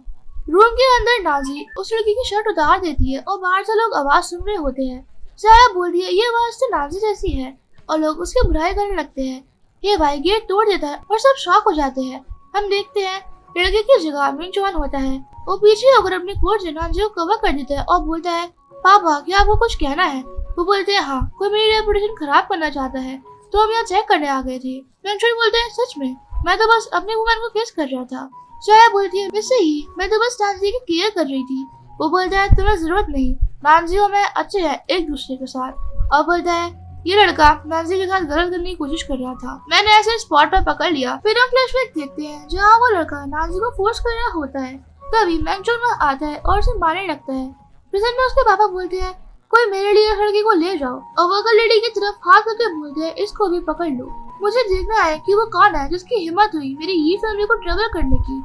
रूम के अंदर नाज़ी उस लड़की की शर्ट उतार देती है और बाहर से लोग आवाज सुन रहे होते हैं। जाया बोलती है ये आवाज तो नाज़ी जैसी है और लोग उसकी बुराई करने लगते हैं। ये भाई गेट तोड़ देता है और सब शॉक हो जाते हैं। हम देखते हैं लड़के की जगह मिंगचुआन होता है। वो पीछे होकर अपने कोट से नाज़ी को कवर कर देता है और बोलता है पापा क्या आपको कुछ कहना है। वो बोलते हैं हाँ, कोई मेरी रेपुटेशन खराब करना चाहता है तो हम यहाँ चेक करने आ गए थे। मिंगचुआन बोलते हैं सच में, मैं तो बस अपने वुमन को किस कर रहा था। जाया बोलती है वैसे ही मैं तो बस नाज़ी की केयर कर रही थी। वो बोलता है तुम्हें जरूरत नहीं, नाज़ी और मैं अच्छे हैं एक दूसरे के साथ। और बोलता है ये लड़का नाजी के साथ गलत करने की कोशिश कर रहा था। मैंने ऐसे स्पॉट पर पकड़ लिया। फिर हम फ्लैशबैक देखते हैं जहाँ वो लड़का नाजी को फोर्स कर रहा होता है। तभी मैंगजॉन वहाँ आता है और उसे मारने लगता है। प्रेजेंट में उसके पापा बोलते हैं कोई मेरे लिए लड़की को ले जाओ और वर्कर लेडी की तरफ हाथ करके बोलते हैं इसको भी पकड़ लो। मुझे देखना है कि वो कौन है जिसकी हिम्मत हुई मेरी ये फैमिली को ट्रबल करने की।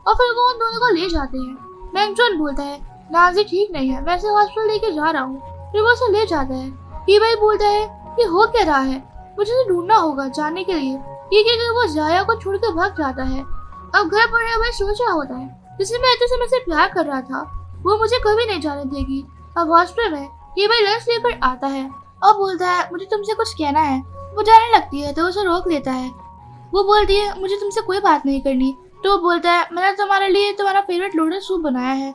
और फिर वो उन दोनों को ले जाते हैं। मैंगजॉन बोलता है नाजी ठीक नहीं है, वैसे हॉस्पिटल लेके जा रहा हूँ। फिर वो उसे ले जाता है। ये भाई बोलता है कि हो क्या रहा है, मुझे उसे ढूंढना होगा जानने के लिए। ये कहकर वो जाया को छोड़ के भाग जाता है। अब घर पर भाई सोच रहा होता है जिसे मैं इतने समय से प्यार कर रहा था वो मुझे कभी नहीं जाने देगी। अब हॉस्पिटल में ये भाई लंच लेकर आता है और बोलता है मुझे तुमसे कुछ कहना है। वो जाने लगती है तो उसे रोक लेता है। वो बोलती है मुझे तुमसे कोई बात नहीं करनी। तो वो बोलता है मैंने तुम्हारे लिए तुम्हारा फेवरेट लोटस सूप बनाया है।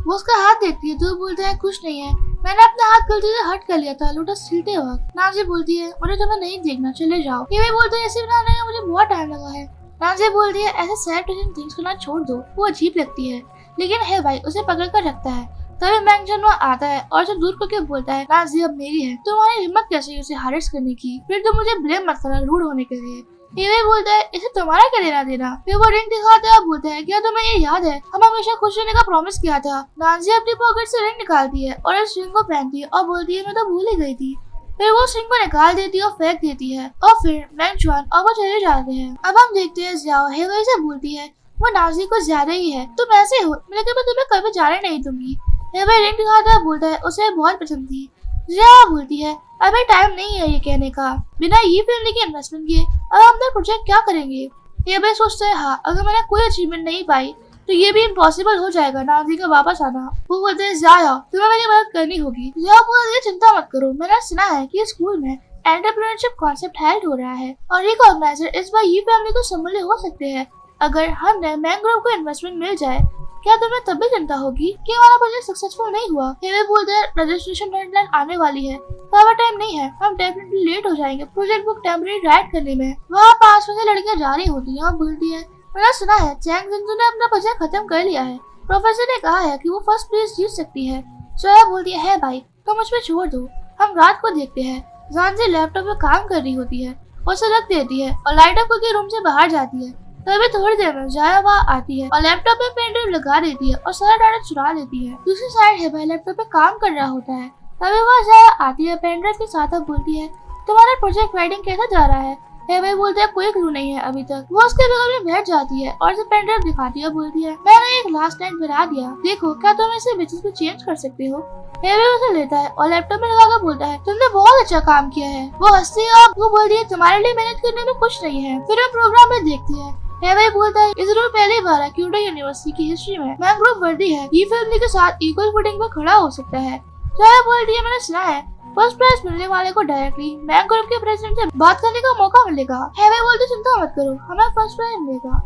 वो उसका हाथ देखती है तो वो बोलता है कुछ नहीं है, मैंने अपना हाथ गलती से हट कर लिया था लोटस छीलते वक्त। नाजी बोलती है मुझे तुम्हें नहीं देखना, चले जाओ। ये भी बोलते हैं ऐसे बनाने में मुझे बहुत टाइम लगा है। नाजी बोलती है ऐसे सैड थिंग्स करना छोड़ दो, वो अजीब लगती है। लेकिन है भाई उसे पकड़ कर रखता है। तभी मैंगजॉन वहाँ आता है और उसे दूर करके बोलता है नाजी अब मेरी है, तुम्हारी हिम्मत कैसे हुई उसे हारिस करने की। फिर तुम मुझे ब्लेम मत करना रूड होने के लिए। ये बोलता है इसे तुम्हारा क्या लेना देना। फिर वो रिंग दिखाते हैं और बोलता है क्या तुम्हें ये याद है हम हमेशा खुश रहने का प्रॉमिस किया था। नाजी अपनी पॉकेट से रिंग निकालती है और इस रिंग को पहनती है और बोलती है मैं तो भूल ही गई थी। फिर वो उस रिंग को निकाल देती है और फेंक देती है और फिर मैंगजॉन और वो चले जाते हैं। अब हम देखते हैं जाओ हेवे से बोलती है वो नाजी को ज्यादा ही है, तुम ऐसे हो लेकिन मैं तुम्हें कभी जाने नहीं दूंगी। हेवे रिंग दिखाता है बोलता है उसे बहुत पसंद थी। जिया बोलती है अभी टाइम नहीं है ये कहने का, बिना ये फैमिली के इन्वेस्टमेंट किए अब हम अपना प्रोजेक्ट क्या करेंगे। ये भी सोचता है हाँ अगर मैंने कोई अचीवमेंट नहीं पाई तो ये भी इम्पॉसिबल हो जाएगा नाजी का वापस आना। वो बोलते हैं जाया तुम्हें मेरी मदद करनी होगी। जिया बोलती है चिंता मत करो, मैंने सुना है कि स्कूल में एंटरप्रेन्योरशिप कॉन्सेप्ट हेल्ड हो रहा है और रिकॉग्नाइजर इस बार ये फैमिली को सम्मिलित हो सकते हैं अगर हमें मैंग्रोव को इन्वेस्टमेंट मिल जाए। क्या तुम्हें तब भी चिंता होगी कि हमारा प्रोजेक्ट सक्सेसफुल नहीं हुआ। हेवे बोलते हैं रजिस्ट्रेशन डेडलाइन आने वाली है, ज्यादा टाइम नहीं है, हम डेफिनेटली लेट हो जाएंगे प्रोजेक्ट बुक टेम्परेरी राइट करने में। वहाँ पास में से लड़कियां जा रही होती है और बोलती है मैंने सुना है चैंग जिंजू ने अपना प्रोजेक्ट खत्म कर लिया है, प्रोफेसर ने कहा है कि वो फर्स्ट प्लेस जीत सकती है। सोया बोलती है भाई तुम मुझ पे छोड़ दो, हम रात को देखते हैं। जानजी लैपटॉप पे काम कर रही होती है, उसे रख देती है और लाइट ऑफ करके रूम से बाहर जाती है। तभी थोड़ी देर में जाया वहाँ आती है और लैपटॉप पे पेन ड्राइव लगा देती है और सारा डाटा चुरा लेती है। दूसरी साइड है भाई लैपटॉप पे काम कर रहा होता है। तभी वहाँ जाया आती है पेन ड्राइव के साथ और बोलती है तुम्हारा प्रोजेक्ट राइटिंग कैसा जा रहा है। भाई बोलते हैं कोई क्लू नहीं है अभी तक। वो उसके बगल में बैठ जाती है और उसे पेन ड्राइव दिखाती है और बोलती है मैंने एक लास्ट लाइन बना दिया, देखो क्या तुम इसे बिजनेस में चेंज कर सकते हो। हेवे उसे लेता है और लैपटॉप में लगाकर बोलता है तुमने बहुत अच्छा काम किया है। वो हंसती है और वो बोलती है तुम्हारे लिए मेहनत करने में कुछ नहीं है। फिर हम प्रोग्राम में देखते हैं हेवे बोलता है ये जरूर पहली बार है क्यूटो यूनिवर्सिटी की हिस्ट्री में मैंग्रोव वर्दी है ये फैमिली के साथ इक्वल फुटिंग पर खड़ा हो सकता है। जाया बोलती है मैंने सुना है फर्स्ट प्राइज मिलने वाले को डायरेक्टली मैंग्रोव के प्रेसिडेंट से बात करने का मौका मिलेगा। हेवे बोलती चिंता मत करो हमें फर्स्ट प्राइज मिलेगा।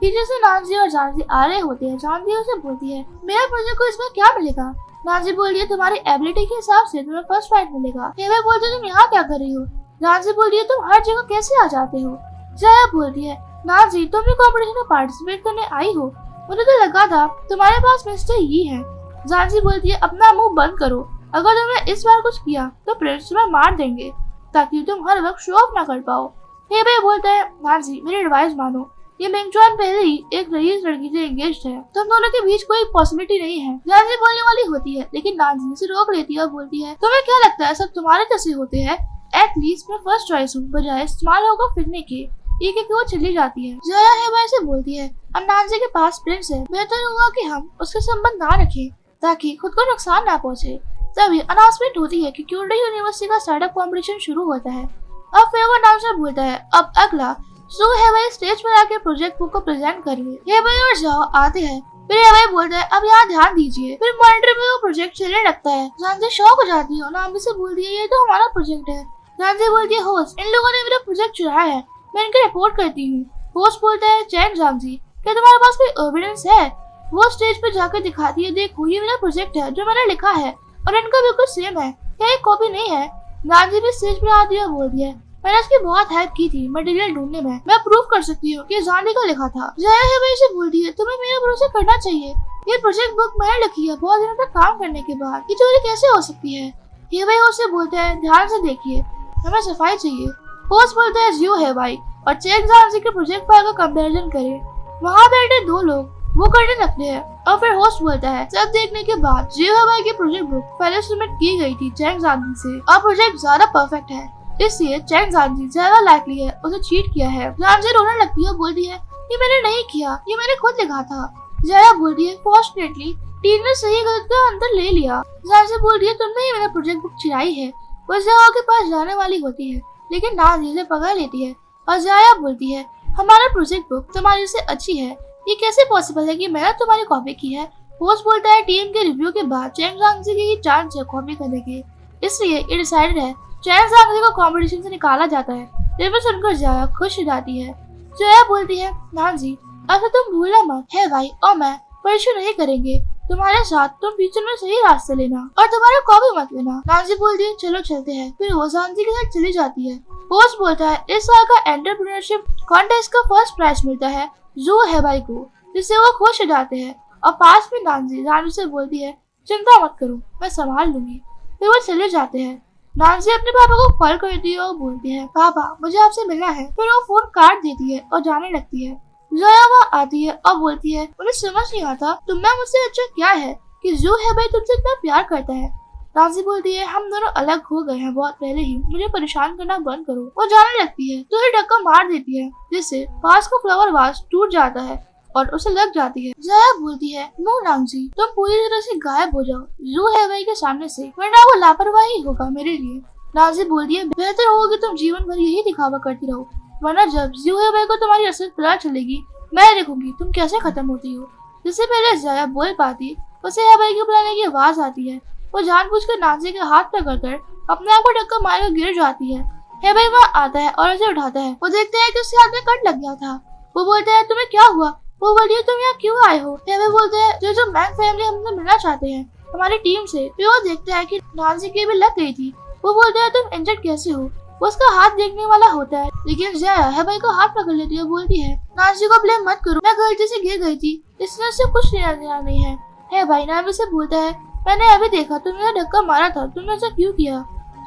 पीछे से नाजी और जानजी आ रहे होते हैं। जानजी उसे बोलती है मेरा प्रोजेक्ट को इसमें क्या मिलेगा। नाजी बोलती है तुम्हारी एबिलिटी के हिसाब से तुम्हें फर्स्ट प्राइज मिलेगा। हेवे बोलती है तुम यहाँ क्या कर रही हो। जानजी बोलती है तुम हर जगह कैसे आ जाते हो। जाया बोलती है नाजी तुम भी कॉम्पिटिशन में पार्टिसिपेट करने आई हो, मुझे तो लगा था तुम्हारे पास मिस्टर ये है। जानजी बोलती है अपना मुंह बंद करो, अगर तुमने इस बार कुछ किया तो प्रिंस तुम्हें मार देंगे ताकि तुम हर वक्त शो ऑफ ना कर पाओ। हेबे बोलता है नाजी मेरी एडवाइस मानो, ये मैंगजॉन पहले ही एक रईस लड़की से एंगेज्ड है, तुम दोनों के बीच कोई पॉसिबिलिटी नहीं है। जानजी बोलने वाली होती है लेकिन नाजी उसे रोक लेती है और बोलती है तुम्हें क्या लगता है सब तुम्हारे जैसे होते हैं। एटलीस्ट मैं फर्स्ट चॉइस हूँ बजाय इस्तेमाल होकर फिरने के। ये कि वो चली जाती है। जाया हेबा से बोलती है अब नाजी के पास प्रिंस है, बेहतर होगा कि हम उसके संबंध ना रखें ताकि खुद को नुकसान ना पहुंचे। तभी अनाउंसमेंट होती है कि क्यूटो यूनिवर्सिटी का स्टार्टअप कंपटीशन शुरू होता है। अब फिर वो अनाउंसर बोलता है अब अगला सो हेबा स्टेज पर आके प्रोजेक्ट बुक को प्रेजेंट करिए। हेबा और जाओ आते हैं। फिर हेबा बोलता है अब यहाँ ध्यान दीजिए। फिर मॉनिटर में वो प्रोजेक्ट चलने लगता है। जानजी शॉक हो जाती है, नामी से बोलती है ये तो हमारा प्रोजेक्ट है। जानजी बोलती है होस्ट इन लोगों ने मेरा प्रोजेक्ट चुराया है, मैं इनकी रिपोर्ट करती हूँ। होस्ट बोलता है चैन जानजी क्या तुम्हारे पास कोई एविडेंस है। वो स्टेज पर जाकर दिखाती है देखो ये मेरा प्रोजेक्ट है जो मैंने लिखा है और इनका बिल्कुल सेम है, क्या एक कॉपी नहीं है। जानजी भी स्टेज पर आती है बोल दिया मैंने इसकी बहुत हेल्प की थी मटेरियल ढूंढने में, मैं प्रूफ कर सकती हूँ कि जानजी का लिखा था। जाया है वैसे बोलती है तुम्हें मेरा भरोसा करना चाहिए, ये प्रोजेक्ट बुक मैंने लिखी है बहुत दिनों तक काम करने के बाद, ये चोरी कैसे हो सकती है। ये भाई उससे बोलता है ध्यान से देखिए हमें सफाई चाहिए। होस्ट बोलता है जियो है भाई और चेंग जानजी के प्रोजेक्ट फाइल का कंपैरिजन करें। वहाँ बैठे दो लोग वो करने लगते हैं और फिर होस्ट बोलता है सब देखने के बाद जियो है भाई की प्रोजेक्ट बुक पहले सबमिट की गई थी चेंग जानजी से और प्रोजेक्ट ज्यादा परफेक्ट है, इसलिए चेंग जानजी ज्यादा लाइकली है उसे चीट किया है। जानजी रोने लगती है और बोलती है ये मैंने नहीं किया, ये मैंने खुद लिखा था। जाया बोलती है फॉर्चुनेटली टीम ने सही गलत का अंतर ले लिया। जानजी बोलती है तुमने ही मेरा प्रोजेक्ट बुक चुराई है। वो जाया के पास जाने वाली होती है लेकिन नाजी इसे पकड़ लेती है और जाया बोलती है हमारा प्रोजेक्ट बुक तुम्हारी से अच्छी है, ये कैसे पॉसिबल है कि मैंने तुम्हारी कॉपी की है। होस्ट बोलता है टीम के रिव्यू के बाद चेंग जानजी की ही चांस है कॉपी करने की, इसलिए ये डिसाइडेड है चेंग जानजी को कंपटीशन से निकाला जाता है। रिव्यू सुनकर जाया खुश हो जाती है। जाया बोलती है नाजी अब तो तुम भूलना मत है भाई और मैं परेशान नहीं करेंगे तुम्हारे साथ, तुम फ्यूचर में सही रास्ते लेना और तुम्हारा कॉपी मत लेना। नाजी बोलती है चलो चलते हैं, फिर वो जानजी के साथ चली जाती है। होस्ट बोलता है इस साल का एंटरप्रेन्योरशिप कॉन्टेस्ट का फर्स्ट प्राइज मिलता है जो है भाई को, जिससे वो खुश हो जाते हैं और पास में नाजी से बोलती है चिंता मत करो मैं संभाल लूंगी। फिर वो चले जाते हैं। नाजी अपने पापा को कॉल करती है और बोलती है पापा मुझे आपसे मिलना है। फिर वो फोन काट देती है और जाने लगती है। जाया वहाँ आती है और बोलती है मुझे समझ नहीं आता तुम में मुझसे अच्छा क्या है कि जो है भाई तुमसे इतना प्यार करता है। नाजी बोलती है हम दोनों अलग हो गए हैं बहुत पहले ही, मुझे परेशान करना बंद करो। वो जाने लगती है तो उसे धक्का मार देती है जिससे पास का फ्लावर वास टूट जाता है और उसे लग जाती है। जाया बोलती है नो नाजी तुम पूरी तरह से गायब हो जाओ जो है भाई के सामने से, वरना वो लापरवाही होगा मेरे लिए। नाजी बोलती है बेहतर होगा कि तुम जीवन भर यही दिखावा करती रहो, वरना जब जियो भाई को तुम्हारी असलियत पता चलेगी मैं देखूंगी तुम कैसे खत्म होती हो। जिससे पहले जाया बोल पाती उसे है भाई के बुलाने की आवाज आती है। वो जानबूझकर नाजी के हाथ पकड़कर अपने आप को धक्का मारकर गिर जाती है। भाई वहाँ आता है और उसे उठाता है। वो देखता है कि उसके हाथ में कट लग गया था। वो बोलता है तुम्हें क्या हुआ। वो बोलती है तुम यहाँ क्यों आए हो। भाई बोलते हैं जो मैन फैमिली हमसे मिलना चाहते हैं हमारी टीम से। फिर वो देखता है कि नाजी की भी लग गई थी। वो बोलता है तुम इंजर्ड कैसे हो। वो उसका हाथ देखने वाला होता है लेकिन जाया है भाई को हाथ पकड़ लेती है। बोलती है नाजी को ब्लेम मत करो, मैं गलती से गिर गई थी, इसलिए उससे कुछ लेना देना नहीं है भाई। नामी से बोलता है मैंने अभी देखा तुमने धक्का मारा था, तुमने ऐसा क्यों किया।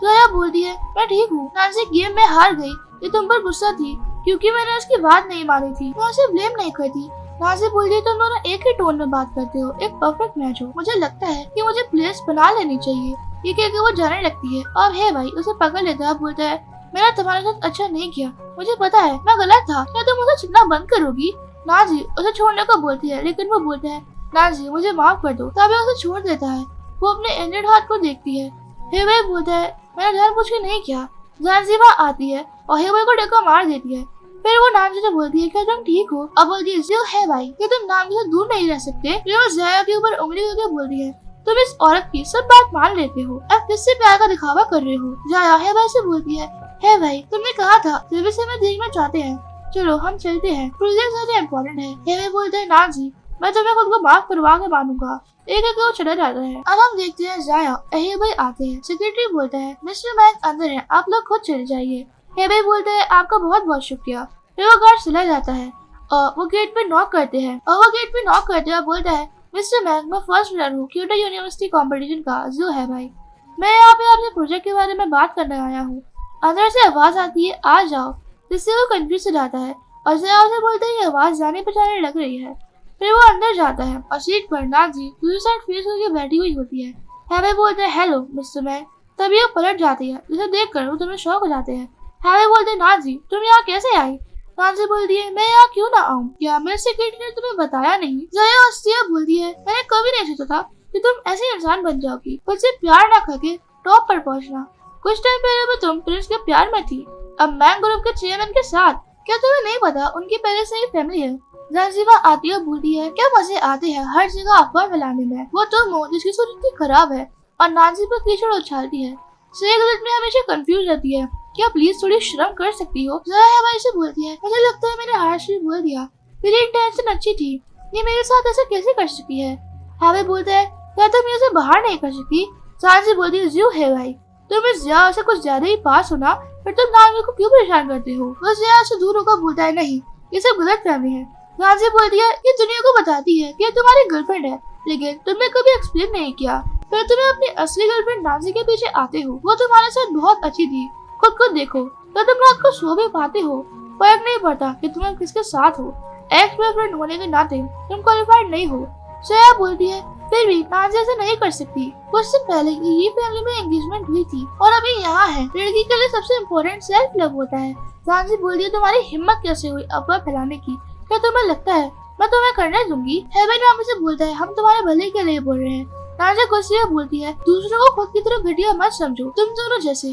जाया बोलती है मैं ठीक हूँ, नाजी गेम में हार गई, ये तुम पर गुस्सा थी क्योंकि मैंने उसकी बात नहीं मानी थी, मैं उसे ब्लेम नहीं करती। नाजी बोलती है तुम दोनों एक ही टोन में बात करते हो, एक परफेक्ट मैच हो। मुझे लगता है कि मुझे प्लेस बना लेनी चाहिए। ये कहकर वो जाने लगती है और है भाई उसे पकड़ लेता है। बोलता है मैंने तुम्हारे साथ अच्छा नहीं किया, मुझे पता है मैं गलत था, क्या तुम उसे चिल्लाना बंद करोगी। नाजी उसे छोड़ने को बोलती है लेकिन वो बोलता है नाजी मुझे माफ कर दो। तभी उसे छोड़ देता है। वो अपने इंजर्ड हाथ को देखती है। हेवे बोलता है मैंने जानबूझ के नहीं किया। जानजी वहाँ आती है और हेवे को धक्का मार देती है। फिर वो नाजी से बोलती है क्या तुम ठीक हो। अब बोलती है भाई कि तुम नाजी से दूर नहीं रह सकते। फिर वो जाया के ऊपर उंगली करके बोलती है तुम इस औरत की सब बात मान लेते हो, अब किससे प्यार का दिखावा कर रहे हो। जाया है भाई से बोलती है भाई तुमने कहा था जब से हमें देखना चाहते हैं, चलो हम चलते हैं, प्रोजेक्ट ज्यादा इम्पोर्टेंट है। हेवे बोलते है नाजी मैं तुम्हें खुद को माफ करवा के मानूंगा। एक एक वो चला जाता है। अब हम देखते हैं जाया भाई आते हैं। सेक्रेटरी बोलता है मिस्टर मैक अंदर है, आप लोग खुद चले जाइए। भाई बोलते है आपका बहुत बहुत शुक्रिया। फिर वो गार्ड चला जाता है और वो गेट पे नॉक करते हैं बोलता है मिस्टर मैक मैं फर्स्ट विनर हूँ क्योटो यूनिवर्सिटी कॉम्पिटिशन का जो है भाई, मैं यहाँ पे आपसे प्रोजेक्ट के बारे में बात करने आया हूँ। अंदर से आवाज आती है आ जाओ, जिससे वो कंफ्यूज हो जाता है और जाया उसे बोलता है ये आवाज जाने पहचाने लग रही है। फिर वो अंदर जाता है और सीट पर नाजी दूसरी साइड फेस करके बैठी हुई होती है। हैवे बोलते हैं हेलो मिस्टर मैक। तभी वो पलट जाती है जिसे देख कर वो तुम्हें शौक हो जाते हैं। हैवे बोलते हैं नाजी तुम यहाँ कैसे आई। नाजी बोलती है मैं यहाँ क्यों ना आऊँ, क्या मेरे सेक्रेटरी ने तुम्हें बताया नहीं। जाया हंसती है बोलती है मैंने कभी नहीं सोचा था कि तुम ऐसे इंसान बन जाओगी, मुझसे प्यार ना करके टॉप पर पहुँचना। कुछ टाइम पहले भी तुम प्रिंस के प्यार में थी, अब मैंग ग्रुप के चेयरमैन के साथ। क्या तुम्हें नहीं पता उनकी पहले से ही फैमिली है। जानजीवा आती है बोलती है क्या मजे आते हैं हर जगह अफवाह फैलाने में, वो तुम हो जिसकी सोच इतनी खराब है और नाजी पर कीचड़ उछालती है। सही गलत में हमेशा कंफ्यूज रहती है, क्या प्लीज थोड़ी शर्म कर सकती हो। जया भाई से बोलती है मुझे लगता है मैंने हार्श बोल दिया, मेरी इंटेंशन अच्छी थी, ये मेरे साथ ऐसा कैसे कर सकती है। हैवे बोलता है क्या तुम ये बाहर नहीं कर सकती। जानजी बोलती है जियो है भाई तुम इस जया से कुछ ज्यादा ही पास होना, फिर तुम नामी को क्यों परेशान करते हो। वो जया से दूर होकर बोलता है नहीं ये सब गलत फहमी है। नाजी बोलती है ये दुनिया को बताती है कि ये तुम्हारी गर्लफ्रेंड है, लेकिन तुमने कभी एक्सप्लेन नहीं किया। फिर तुम्हें अपनी असली गर्लफ्रेंड नाजी के पीछे आते हो, वो तुम्हारे साथ बहुत अच्छी थी, खुद को देखो, तो तुम रात को सो भी पाते हो, फर्क नहीं पड़ता कि तुम किसके साथ हो। एक्स बॉयफ्रेंड होने के नाते तुम क्वालिफाइड नहीं हो। श्रेया बोलती है फिर भी नाज़ी ऐसे नहीं कर सकती। कुछ दिन पहले ये फैमिली में एंगेजमेंट हुई थी और अभी यहाँ है। लड़की के लिए सबसे इम्पोर्टेंट सेल्फ लव होता है। नाज़ी बोलती है तुम्हारी हिम्मत कैसे हुई अफवाह फैलाने की? क्या तुम्हें लगता है मैं तुम्हें करने दूंगी? हेबे नाम से बोलता है हम तुम्हारे भले के लिए बोल रहे हैं। नाज़ी गुस्से में बोलती है दूसरों को खुद की तरह घटिया मत समझो, तुम दोनों जैसे।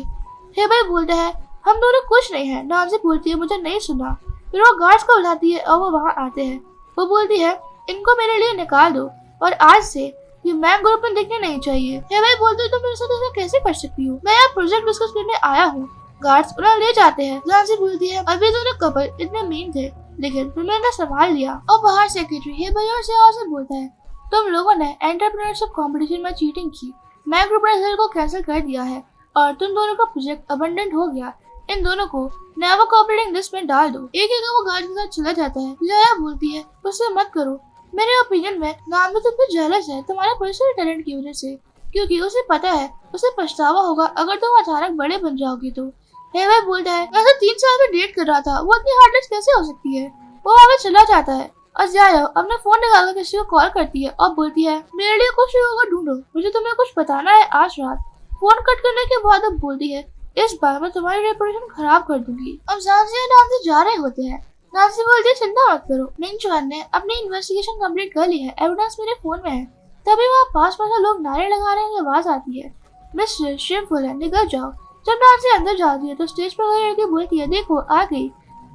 हेबे बोलता है हम दोनों कुछ नहीं है। नाज़ी बोलती है मुझे नहीं सुना। फिर वो गार्ड्स को बुलाती है और वो वहाँ आते हैं। वो बोलती है इनको मेरे लिए निकाल दो और आज से ये मैन ग्रुप में दिखने नहीं चाहिए। हेबे बोलते है तुम मेरे साथ ऐसा कैसे कर सकती हो? मैं यहाँ प्रोजेक्ट डिस्कस करने आया हूँ। गार्ड्स उन्हें ले जाते हैं। नाज़ी बोलती है अभी दोनों कपल इतने मीन थे लेकिन तुमने इन्हें संभाल लिया। और बाहर सेक्रेटरी हेबे और श्रेया से बोलता है तुम लोगों ने एंटरप्रेन्योरशिप कंपटीशन में चीटिंग की, मैन ग्रुप रिजल्ट को कैंसिल कर दिया है और तुम दोनों का प्रोजेक्ट अबंडेंट हो गया। इन दोनों को नेवर कोऑपरेटिंग लिस्ट में डाल दो। एक वो गार्ड के साथ चला जाता है। जया बोलती है उससे मत करो। मेरे ओपिनियन में नाज़ी तुम पे जेलस है तुम्हारे पर्सनल टैलेंट की वजह से, क्योंकि उसे पता है उसे पछतावा होगा अगर तुम अचानक बड़े बन जाओगी तो। हेबे बोलता है मैं तो 3 साल में डेट कर रहा था, वो इतनी हार्डनेस कैसे हो सकती है? वो वहाँ चला जाता है और जया अपना फोन निकालकर किसी को कॉल करती है और बोलती है मेरे लिए कुछ लोगों को ढूंढो, मुझे तुम्हें कुछ बताना है आज रात। फोन कट करने के बाद अब बोलती है इस बार मैं तुम्हारी रेपुटेशन खराब कर दूंगी। अब नाज़ी जा रहे होते हैं। नाज़ी बोलती है चिंता मत करो, मिंग चुआन ने अपनी इन्वेस्टिगेशन कंप्लीट कर ली है, एविडेंस मेरे फोन में है। तभी वहाँ पास लोग नारे लगा रहे हैं, आवाज आती है मिस्टर शेमफुल है निकल जाओ। जब नाज़ी अंदर जाती है तो स्टेज पर खड़ी लड़की बोलती है देखो आ गई।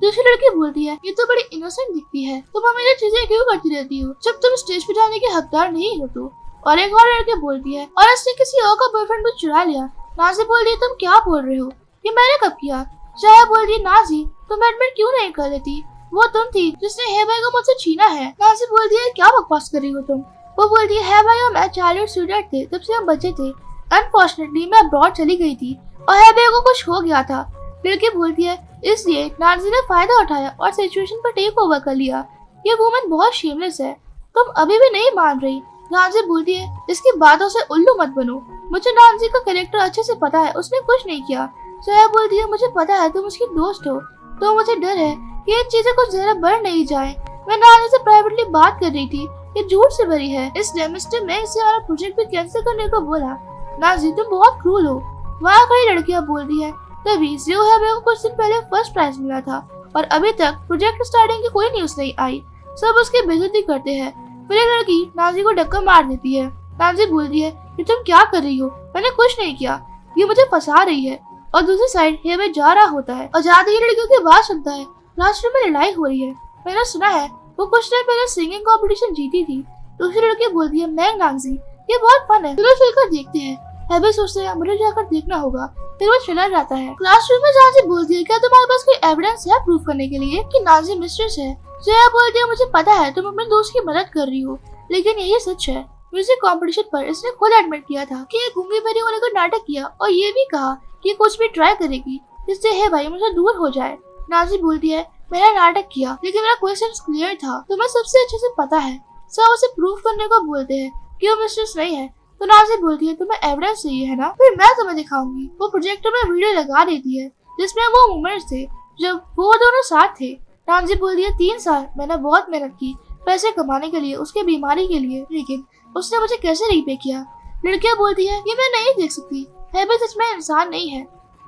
दूसरी लड़की बोलती है ये तो बड़ी इनोसेंट दिखती है, तुम हमेशा चीजें क्यों करती रहती हो जब तुम स्टेज पे जाने के हकदार नहीं हो तो। और एक और लड़की बोलती है और उसने किसी और का बॉयफ्रेंड भी चुरा लिया। नाज़ी बोलती है तुम क्या बोल रहे हो, ये मैंने कब किया? जया बोलती है नाज़ी तुम एडमिट क्यों नहीं कर लेती, वो तुम थी जिसने हेबे को मुझसे छीना है। नाज़ी बोलती है क्या बकवास कर रही हो तुम? वो बोलती है हेबे और मैं चाइल्डहुड स्टूडेंट थे, तब से हम बच्चे थे। अनफॉर्चुनेटली मैं अब्रॉड चली गई थी और हेबे को कुछ हो गया था। लड़की बोलती है इसलिए नाज़ी ने फायदा उठाया और सिचुएशन पर टेक ओवर कर लिया। ये वुमन बहुत शेमलेस है, तुम अभी भी नहीं मान रही। नाज़ी बोलती है इसकी बातों से उल्लू मत बनो, मुझे नाज़ी का कैरेक्टर अच्छे से पता है, उसने कुछ नहीं किया। जया बोलती है मुझे पता है तुम उसकी दोस्त हो, तो मुझे डर है कि ये चीजें कुछ ज्यादा बढ़ नहीं जाए। मैं नाज़ी से प्राइवेटली बात कर रही थी, ये झूठ से भरी है, इसलिए मिस्टर मैंग से हमारा प्रोजेक्ट भी कैंसिल करने को बोला। नाज़ी तुम बहुत क्रूल हो। वहाँ कई लड़कियाँ बोलती है तभी जियो हेबे को कुछ दिन पहले फर्स्ट प्राइज मिला था और अभी तक प्रोजेक्ट स्टार्टिंग की कोई न्यूज नहीं आई, सब उसकी बेइज्जती करते हैं। फिर एक लड़की नाज़ी को धक्का मार देती है। नाज़ी बोलती है कि तुम क्या कर रही हो, मैंने कुछ नहीं किया, ये मुझे फंसा रही है। और दूसरी साइड हेबे जा रहा होता है और जाते ही लड़कियों की आवाज सुनता है क्लासरूम में लड़ाई हो रही है। मैंने सुना है वो कुछ टाइम पहले सिंगिंग कंपटीशन जीती थी। दूसरी लड़की बोलती है मैंग नाज़ी ये बहुत फन है, चलो चलकर देखते हैं। हेबे सोचते हैं मुझे जाकर देखना होगा, फिर वो चला जाता है। क्लासरूम में नाज़ी बोलती है क्या तुम्हारे पास कोई एविडेंस है प्रूफ करने के लिए कि नाज़ी मिस्ट्रेस है? जया बोलती है मुझे पता है तुम अपने दोस्त की मदद कर रही हो, लेकिन यही सच है। म्यूजिक कंपटीशन पर इसने खुद एडमिट किया था कि ये गूंगी बहरी होने का नाटक किया और ये भी कहा कि कुछ भी ट्राई करेगी जिससे हे भाई मुझे दूर हो जाए। नाज़ी बोलती है मैंने नाटक किया लेकिन मेरा क्वेश्चन क्लियर था, तुम्हें सबसे अच्छे से पता है। सब उसे प्रूफ करने को बोलते हैं कि वो मिस्ट्रेस नहीं है, तो नाज़ी बोलती है तुम्हें एविडेंस चाहिए है ना, फिर मैं तुम्हें दिखाऊंगी। वो प्रोजेक्टर में वीडियो लगा देती है जिसमें वो मोमेंट्स थे जब वो दोनों साथ थे। नाज़ी बोलती है 3 साल मैंने बहुत मेहनत की पैसे कमाने के लिए, उसके बीमारी के लिए, लेकिन उसने मुझे कैसे रिपे किया। लड़कियां बोलती है ये मैं नहीं देख सकती, हेबे सच में इंसान नहीं है।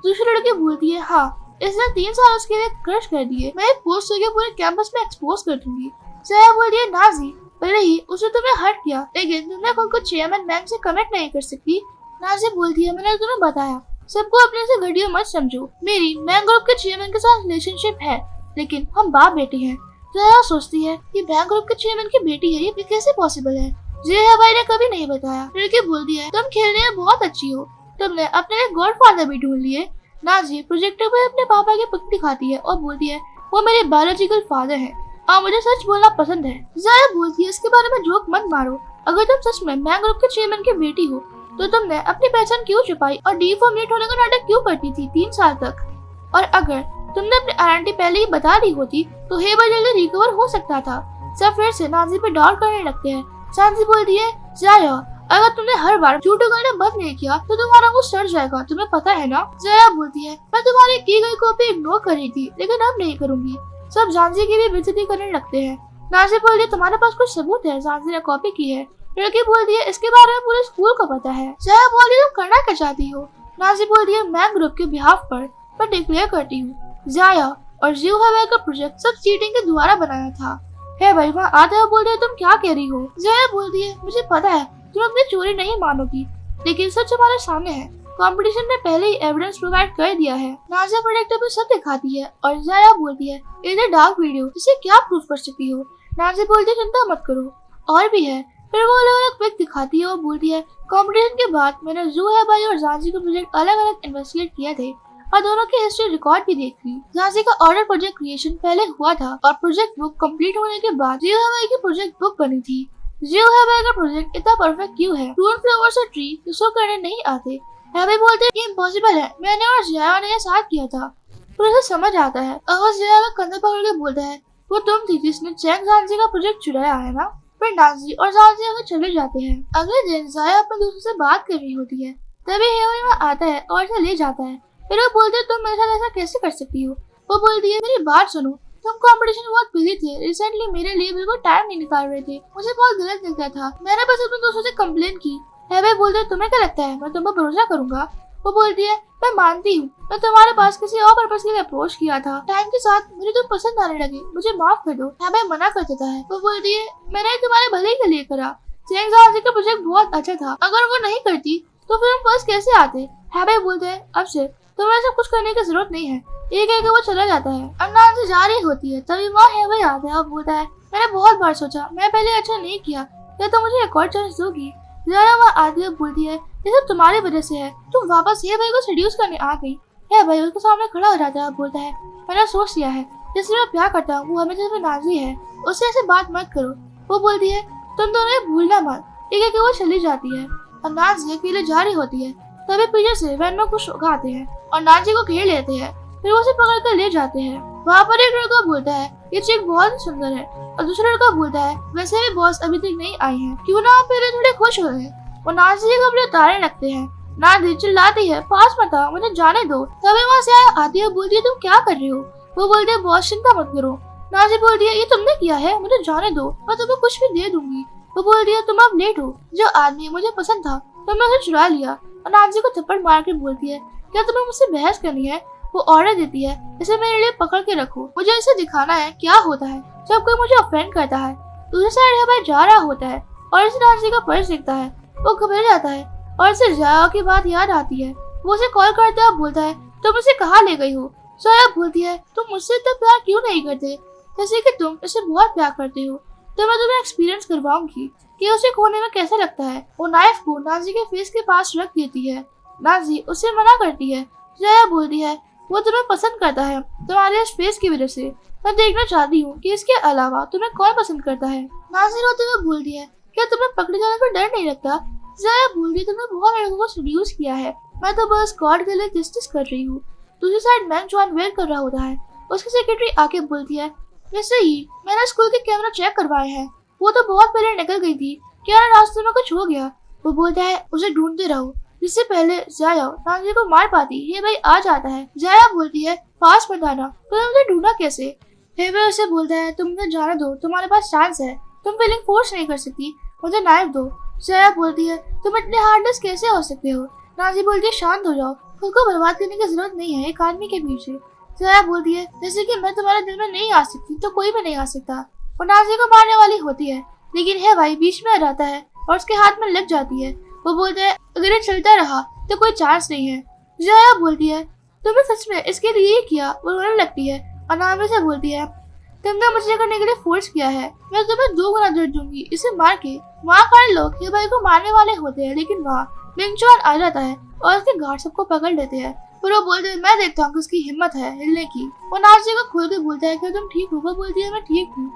दूसरी लड़की बोलती है हाँ इसने 3 साल उसके लिए खर्च कर दिए, मैं पोस्ट करके पूरे कैंपस में एक्सपोज कर दूंगी। जया बोलती है नाज़ी भले ही उसने तुम्हें हर्ट किया लेकिन तुमने खुद को चेयरमैन मैम से कमेंट नहीं कर सकती। नाज़ी बोलती है मैंने तुम्हें बताया सबको अपने से घटिया मत समझो, मेरी मैंग ग्रुप के चेयरमैन के साथ रिलेशनशिप है लेकिन हम बाप बेटे हैं। जया सोचती है कि मैंग ग्रुप के चेयरमैन की बेटी है, ये कैसे पॉसिबल है? जया भाई ने कभी नहीं बताया। लड़की बोलती है तुम खेलने में बहुत अच्छी हो, तुमने अपने लिए गॉडफादर भी ढूंढ लिए। नाज़ी प्रोजेक्टर पर अपने पापा की पिक दिखाती है और बोलती है वो मेरे बायोलॉजिकल फादर है और मुझे सच बोलना पसंद है। जया बोलती है इसके बारे में जोक मत मारो, अगर तुम सच में मैंग ग्रुप के चेयरमैन की बेटी हो तो तुमने अपनी पहचान क्यों छुपाई और डिफॉर्मेट होने का नाटक क्यों करती थी 3 साल तक? और अगर तुमने अपनी आइडेंटिटी पहले ही बता दी होती तो हेबा जल्दी रिकवर हो सकता था। सब फिर से नाज़ी पे डाउट करने लगते हैं। नाज़ी बोलती है जया अगर तुमने हर बार झूठ कहना बंद नहीं किया तो तुम्हारा मुंह सड़ जाएगा, तुम्हें पता है ना। जया बोलती है, मैं तुम्हारी की गई कॉपी इग्नोर कर रही थी, लेकिन अब नहीं करूंगी। सब जानजी की भी बेइज्जती करने लगते हैं। नाजी बोलती है, तुम्हारे पास कुछ सबूत है जानजी ने कॉपी की है। लड़की बोलती है, इसके बारे में पूरे स्कूल को पता है। जया बोलती है, तुम करना क्या चाहती हो। नाजी बोलती है, मैं ग्रुप के बिहाफ पर मैं डिक्लेयर करती हूँ, जया और जीव हवाई का प्रोजेक्ट सब चीटिंग के द्वारा बनाया था। है भाई वहाँ आते हुए बोलते है, तुम क्या कह रही हो। जया बोलती है, मुझे पता है तुम अपनी चोरी नहीं मानोगी, लेकिन सच हमारे सामने है। कंपटीशन ने पहले ही एविडेंस प्रोवाइड कर दिया है। नाजिया प्रोजेक्टर पे सब दिखाती है और जया बोलती है, इधर डार्क वीडियो, इसे क्या प्रूफ कर सकती हो। नाजिया बोलती है, चिंता मत करो, और भी है। फिर वो अलग अलग पिक दिखाती है और बोलती है, कंपटीशन के बाद मैंने जू है भाई और जानजी के प्रोजेक्ट अलग अलग इन्वेस्टिगेट किए थे और दोनों की हिस्ट्री रिकॉर्ड भी देख ली। जानजी का ऑर्डर प्रोजेक्ट क्रिएशन पहले हुआ था और प्रोजेक्ट बुक कंप्लीट होने के बाद जियो हवाई की प्रोजेक्ट बुक बनी थी। जियो हवाई का प्रोजेक्ट इतना परफेक्ट क्यों है, फ्रूट फ्लावर्स और ट्री इसको करने नहीं आते। हैवी बोलते हैं, ये इम्पॉसिबल है, मैंने और जया ने ये साथ किया था। फिर उसे समझ आता है और जया का कंधा पकड़ के बोलता है, वो तुम थी जिसने चैंग जानजी का प्रोजेक्ट चुराया है ना। फिर नाजी और जानजी आगे चले जाते हैं। अगले दिन जया अपने दोस्तों से बात कर रही होती है, तभी हेवी वहाँ आता है और इसे ले जाता है। फिर वो बोलते है, तुम मेरे साथ ऐसा कैसे कर सकती हो। वो बोलती है, मेरी बात सुनो, तुम कंपटीशन में बहुत बिजी थे, रिसेंटली मेरे लिए बिल्कुल टाइम नहीं निकाल रहे थे, मुझे बहुत गलत लगता था, मैंने बस अपने दोस्तों से कंप्लेन की। हैवे बोलते है, तुम्हें क्या लगता है मैं तुम पर भरोसा करूंगा। वो बोलती है, मैं मानती हूँ, मैं तुम्हारे पास किसी और पर्पस के लिए अप्रोच किया था, टाइम के साथ मुझे तुम पसंद आने लगे, मुझे माफ कर दो। हैवे मना कर देता है। वो बोलती है, मैंने तुम्हारे भले के लिए करा, चैंग जानजी का प्रोजेक्ट बहुत अच्छा था, अगर वो नहीं करती तो फिर हम फर्स्ट कैसे आते। हैवे बोलते है, अब से तुम्हें सब कुछ करने की जरूरत नहीं है। एक एक वो चला जाता है। अब नाज़ी जा रही होती है, तभी वहाँ हैवे आता है और बोलता है, मैंने बहुत बार सोचा, मैं पहले अच्छा नहीं किया, क्या तुम मुझे एक और चांस दोगी। जरा वहाँ आती है, बोलती है, ये सब तुम्हारी वजह से है, तुम वापस ये भाई को सेड्यूस करने आ गई। है भाई उसके सामने खड़ा हो जाता है, बोलता है, मैंने सोच लिया है, जिससे मैं प्यार करता हूँ वो हमेशा से नाज़ी है, उससे ऐसे बात मत करो। वो बोलती है, तुम दोनों ये भूलना मत। एक एक वो चली जाती है और नाज़ी अकेले जा रही होती है। तभी पीछे से वैन में कुछ लोग आते हैं और नाज़ी को घेर लेते हैं, फिर उसे पकड़ कर ले जाते हैं। वहाँ पर एक लड़का बोलता है, ये चिक बहुत सुंदर है, और दूसरा लड़का बोलता है, वैसे भी बॉस अभी तक नहीं आई है, क्यों ना आप पहले थोड़े खुश हो रहे। वो नाज़ी के कपड़े उतारने लगते हैं। नाज़ी चिल्लाती है, पास मत आओ, मुझे जाने दो। तभी वहाँ से आती है, बोलती है, तुम क्या कर रहे हो। वो बोलते है, बॉस चिंता मत करो। नाज़ी बोलती है, ये तुमने किया है, मुझे जाने दो, मैं तुम्हें कुछ भी दे दूंगी। वो बोलती है, तुम अब लेट हो, जो आदमी मुझे पसंद था तुमने उसे चुरा लिया। और नाज़ी को थप्पड़ मार के बोलती है, क्या तुम्हें मुझसे बहस करनी है। वो ऑर्डर देती है, इसे मेरे लिए पकड़ के रखो, मुझे इसे दिखाना है क्या होता है जब कोई मुझे ऑफेंड करता है। दूसरी साइड हमें जा रहा होता है और इसे नाज़ी का पर्स दिखता है। वो घबरा जाता है और इसे जया की बात याद आती है। वो उसे कॉल करता है, बोलता है, तुम इसे कहाँ ले गई हो। जया बोलती है, तुम मुझसे इतना प्यार क्यों नहीं करते, जैसे कि तुम इसे बहुत प्यार करते हो। तो मैं तुम्हें एक्सपीरियंस करवाऊंगी कि उसे खोने में कैसा लगता है। वो नाइफ को नाज़ी के फेस के पास रख देती है। नाज़ी उसे मना करती है। जया बोलती है, वो तुम्हें पसंद करता है तुम्हारे इस फेस की वजह से, मैं देखना चाहती हूँ कि इसके अलावा तुम्हें कौन पसंद करता है। नाज़ी रोते हुए बोलती है, क्या तुम्हें पकड़े जाने पर डर नहीं लगता। जया बोलती है, तुमने बहुत लड़कों को सेड्यूस किया है, मैं तो बस गॉड के लिए जस्टिस कर रही हूँ। दूसरी साइड मैन जॉन वेट कर रहा होता है। उसकी सेक्रेटरी आके बोलती है, वैसे ही मैंने स्कूल के कैमरा चेक करवाए हैं, वो तो बहुत पहले निकल गई थी, क्या रास्ते में कुछ हो गया। वो बोलता है, उसे ढूंढते रहो, जिससे पहले जया नाज़ी को मार पाती। ये भाई आ जाता है। जया बोलती है, पास मत आना, तो मुझे ढूंढा कैसे। हेवे उसे बोलता है, तुम मुझे जाने दो, तुम्हारे पास चांस है, तुम फीलिंग फोर्स नहीं कर सकती, मुझे नाइफ दो। जया बोलती है, तुम इतने हार्डनेस कैसे हो सकते हो। नाज़ी बोलती है, शांत हो जाओ, खुद को बर्बाद करने की जरूरत नहीं है एक आदमी के पीछे। जया बोलती है, जैसे कि मैं तुम्हारे दिल में नहीं आ सकती तो कोई भी नहीं आ सकता। और नाज़ी को मारने वाली होती है, लेकिन है भाई बीच में आ जाता है और उसके हाथ में लग जाती है। वो बोलता है, अगर ये चलता रहा तो कोई चांस नहीं है। जया बोलती है, तुमने सच में इसके लिए किया। वो रोने लगती है और नामी से बोलती है, तुमने मुझे करने के लिए फोर्स किया है, मैं तुम्हें 2 गुना दर्द दूंगी इसे मार के। वहाँ खड़े लोग हे भाई को मारने वाले होते हैं, लेकिन वहाँ मिंगचुआन आ जाता है और उसके गार्ड सबको पकड़ लेते हैं। फिर वो बोलते हैं, मैं देखता हूँ किसकी हिम्मत है हिलने की। वो नाज़ी को खोल के बोलता है, क्या तुम ठीक हो। वो बोलती है, मैं ठीक हूँ।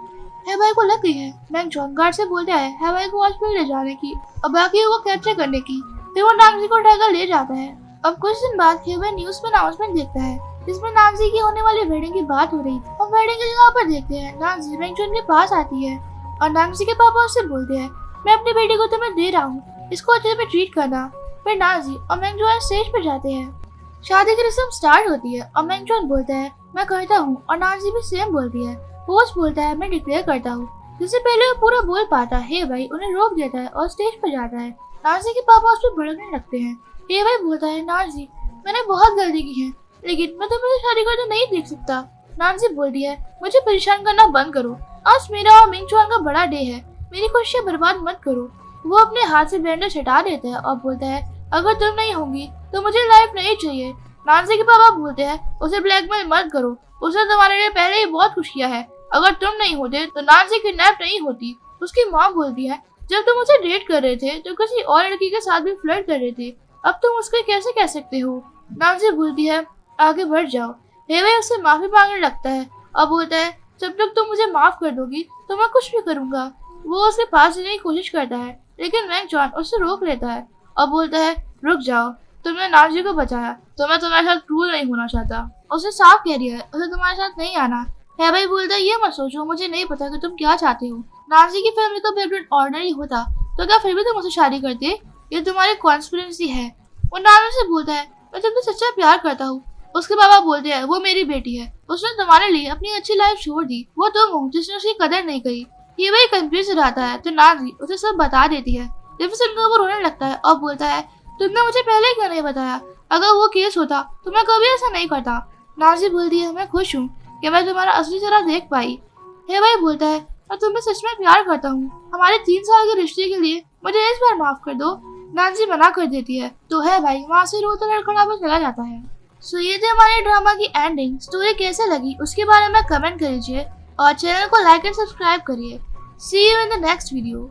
है भाई को लग गई है। मैंगचुआन गार्ड से बोलता है भाई को हॉस्पिटल ले जाने की और बाकी को कैप्चर करने की। फिर वो नाज़ी को उठाकर ले जाता है। अब कुछ दिन बाद हेवे न्यूज में अनाउंसमेंट देखता है जिसमें नाज़ी की होने वाली वेडिंग की बात हो रही थी। और वेडिंग की जगह पर देखते हैं नाज़ी मैंगचुआन के पास आती है और नाज़ी के पापा उससे बोलते हैं, मैं अपनी बेटी को तुम्हें दे रहा हूँ, इसको अच्छे से ट्रीट करना। फिर नाजी और मेंगजॉन स्टेज पर जाते हैं। शादी की रस्म स्टार्ट होती है और मेंगजॉन बोलता है मैं करता हूँ और नाजी भी सेम बोलती है। होस्ट बोलता है मैं डिक्लेयर करता हूँ। जिससे पहले वो पूरा बोल पाता हे भाई उन्हें रोक देता है और स्टेज पर जाता है। नाजी के पापा उस पर भड़कने लगते हैं। हे भाई बोलता है नाजी मैंने बहुत गलती की है लेकिन मैं तुम्हें शादी करते नहीं देख सकता। नाजी बोलती है मुझे परेशान करना बंद करो। आज मेरा और मेंगजॉन का बड़ा डे है। मेरी खुशियाँ बर्बाद मत करो। वो अपने हाथ से ब्लेंडर हटा देता है और बोलता है अगर तुम नहीं होंगी तो मुझे लाइफ नहीं चाहिए। नाजी के पापा बोलते हैं उसे ब्लैकमेल मत करो। उसने तुम्हारे लिए पहले ही बहुत कुछ किया है। अगर तुम नहीं होते तो नाजी किडनैप नहीं होती। उसकी माँ बोलती है जब तुम उसे डेट कर रहे थे तो किसी और लड़की के साथ भी फ्लर्ट कर रहे थे। अब तुम उसके कैसे कह सकते हो। नाजी बोलती है आगे बढ़ जाओ। हेवे उससे माफी मांगने लगता है और बोलता है जब तक तुम मुझे माफ कर दोगी तो मैं कुछ भी करूंगा। वो उसके पास जाने की कोशिश करता है लेकिन मेंगजॉन उसे रोक लेता है और बोलता है रुक जाओ। तुमने नाजी को बचाया तो मैं तुम्हारे साथ क्रूर नहीं होना चाहता। उसे साफ कह दिया है उसे तुम्हारे साथ नहीं आना। हेवे बोलता है ये मत सोचो मुझे नहीं पता कि तुम क्या चाहते हो। नाजी की फैमिली का बेबरेट ऑर्डिनरी होता तो क्या फिर भी तुम उसे शादी करते। ये तुम्हारी कॉन्स्पिरेसी है। वो नाजी से बोलता है मैं तुमसे सच्चा प्यार करता हूँ। उसके पापा बोलते हैं वो मेरी बेटी है। उसने तुम्हारे लिए अपनी अच्छी लाइफ छोड़ दी। वो तुम हो जिसने उसकी कदर नहीं करी। ये वही कंफ्यूज रहता है तो नाजी उसे सब बता देती है। जब सुनकर वो रोने लगता है और बोलता है तुमने मुझे पहले क्यों नहीं बताया। अगर वो केस होता तो मैं कभी ऐसा नहीं करता। नाजी बोलती है मैं खुश हूँ कि मैं तुम्हारा असली चेहरा देख पाई। हे भाई बोलता है मैं तुम्हें सच में प्यार करता हूँ। हमारे 3 साल के रिश्ते के लिए मुझे इस बार माफ कर दो। नाजी मना कर देती है तो है भाई वहाँ से रोता लड़खड़ाता चला जाता है। सो ये थी हमारे ड्रामा की एंडिंग। स्टोरी कैसे लगी उसके बारे में कमेंट करिए और चैनल को लाइक एंड सब्सक्राइब करिए। See you in the next video.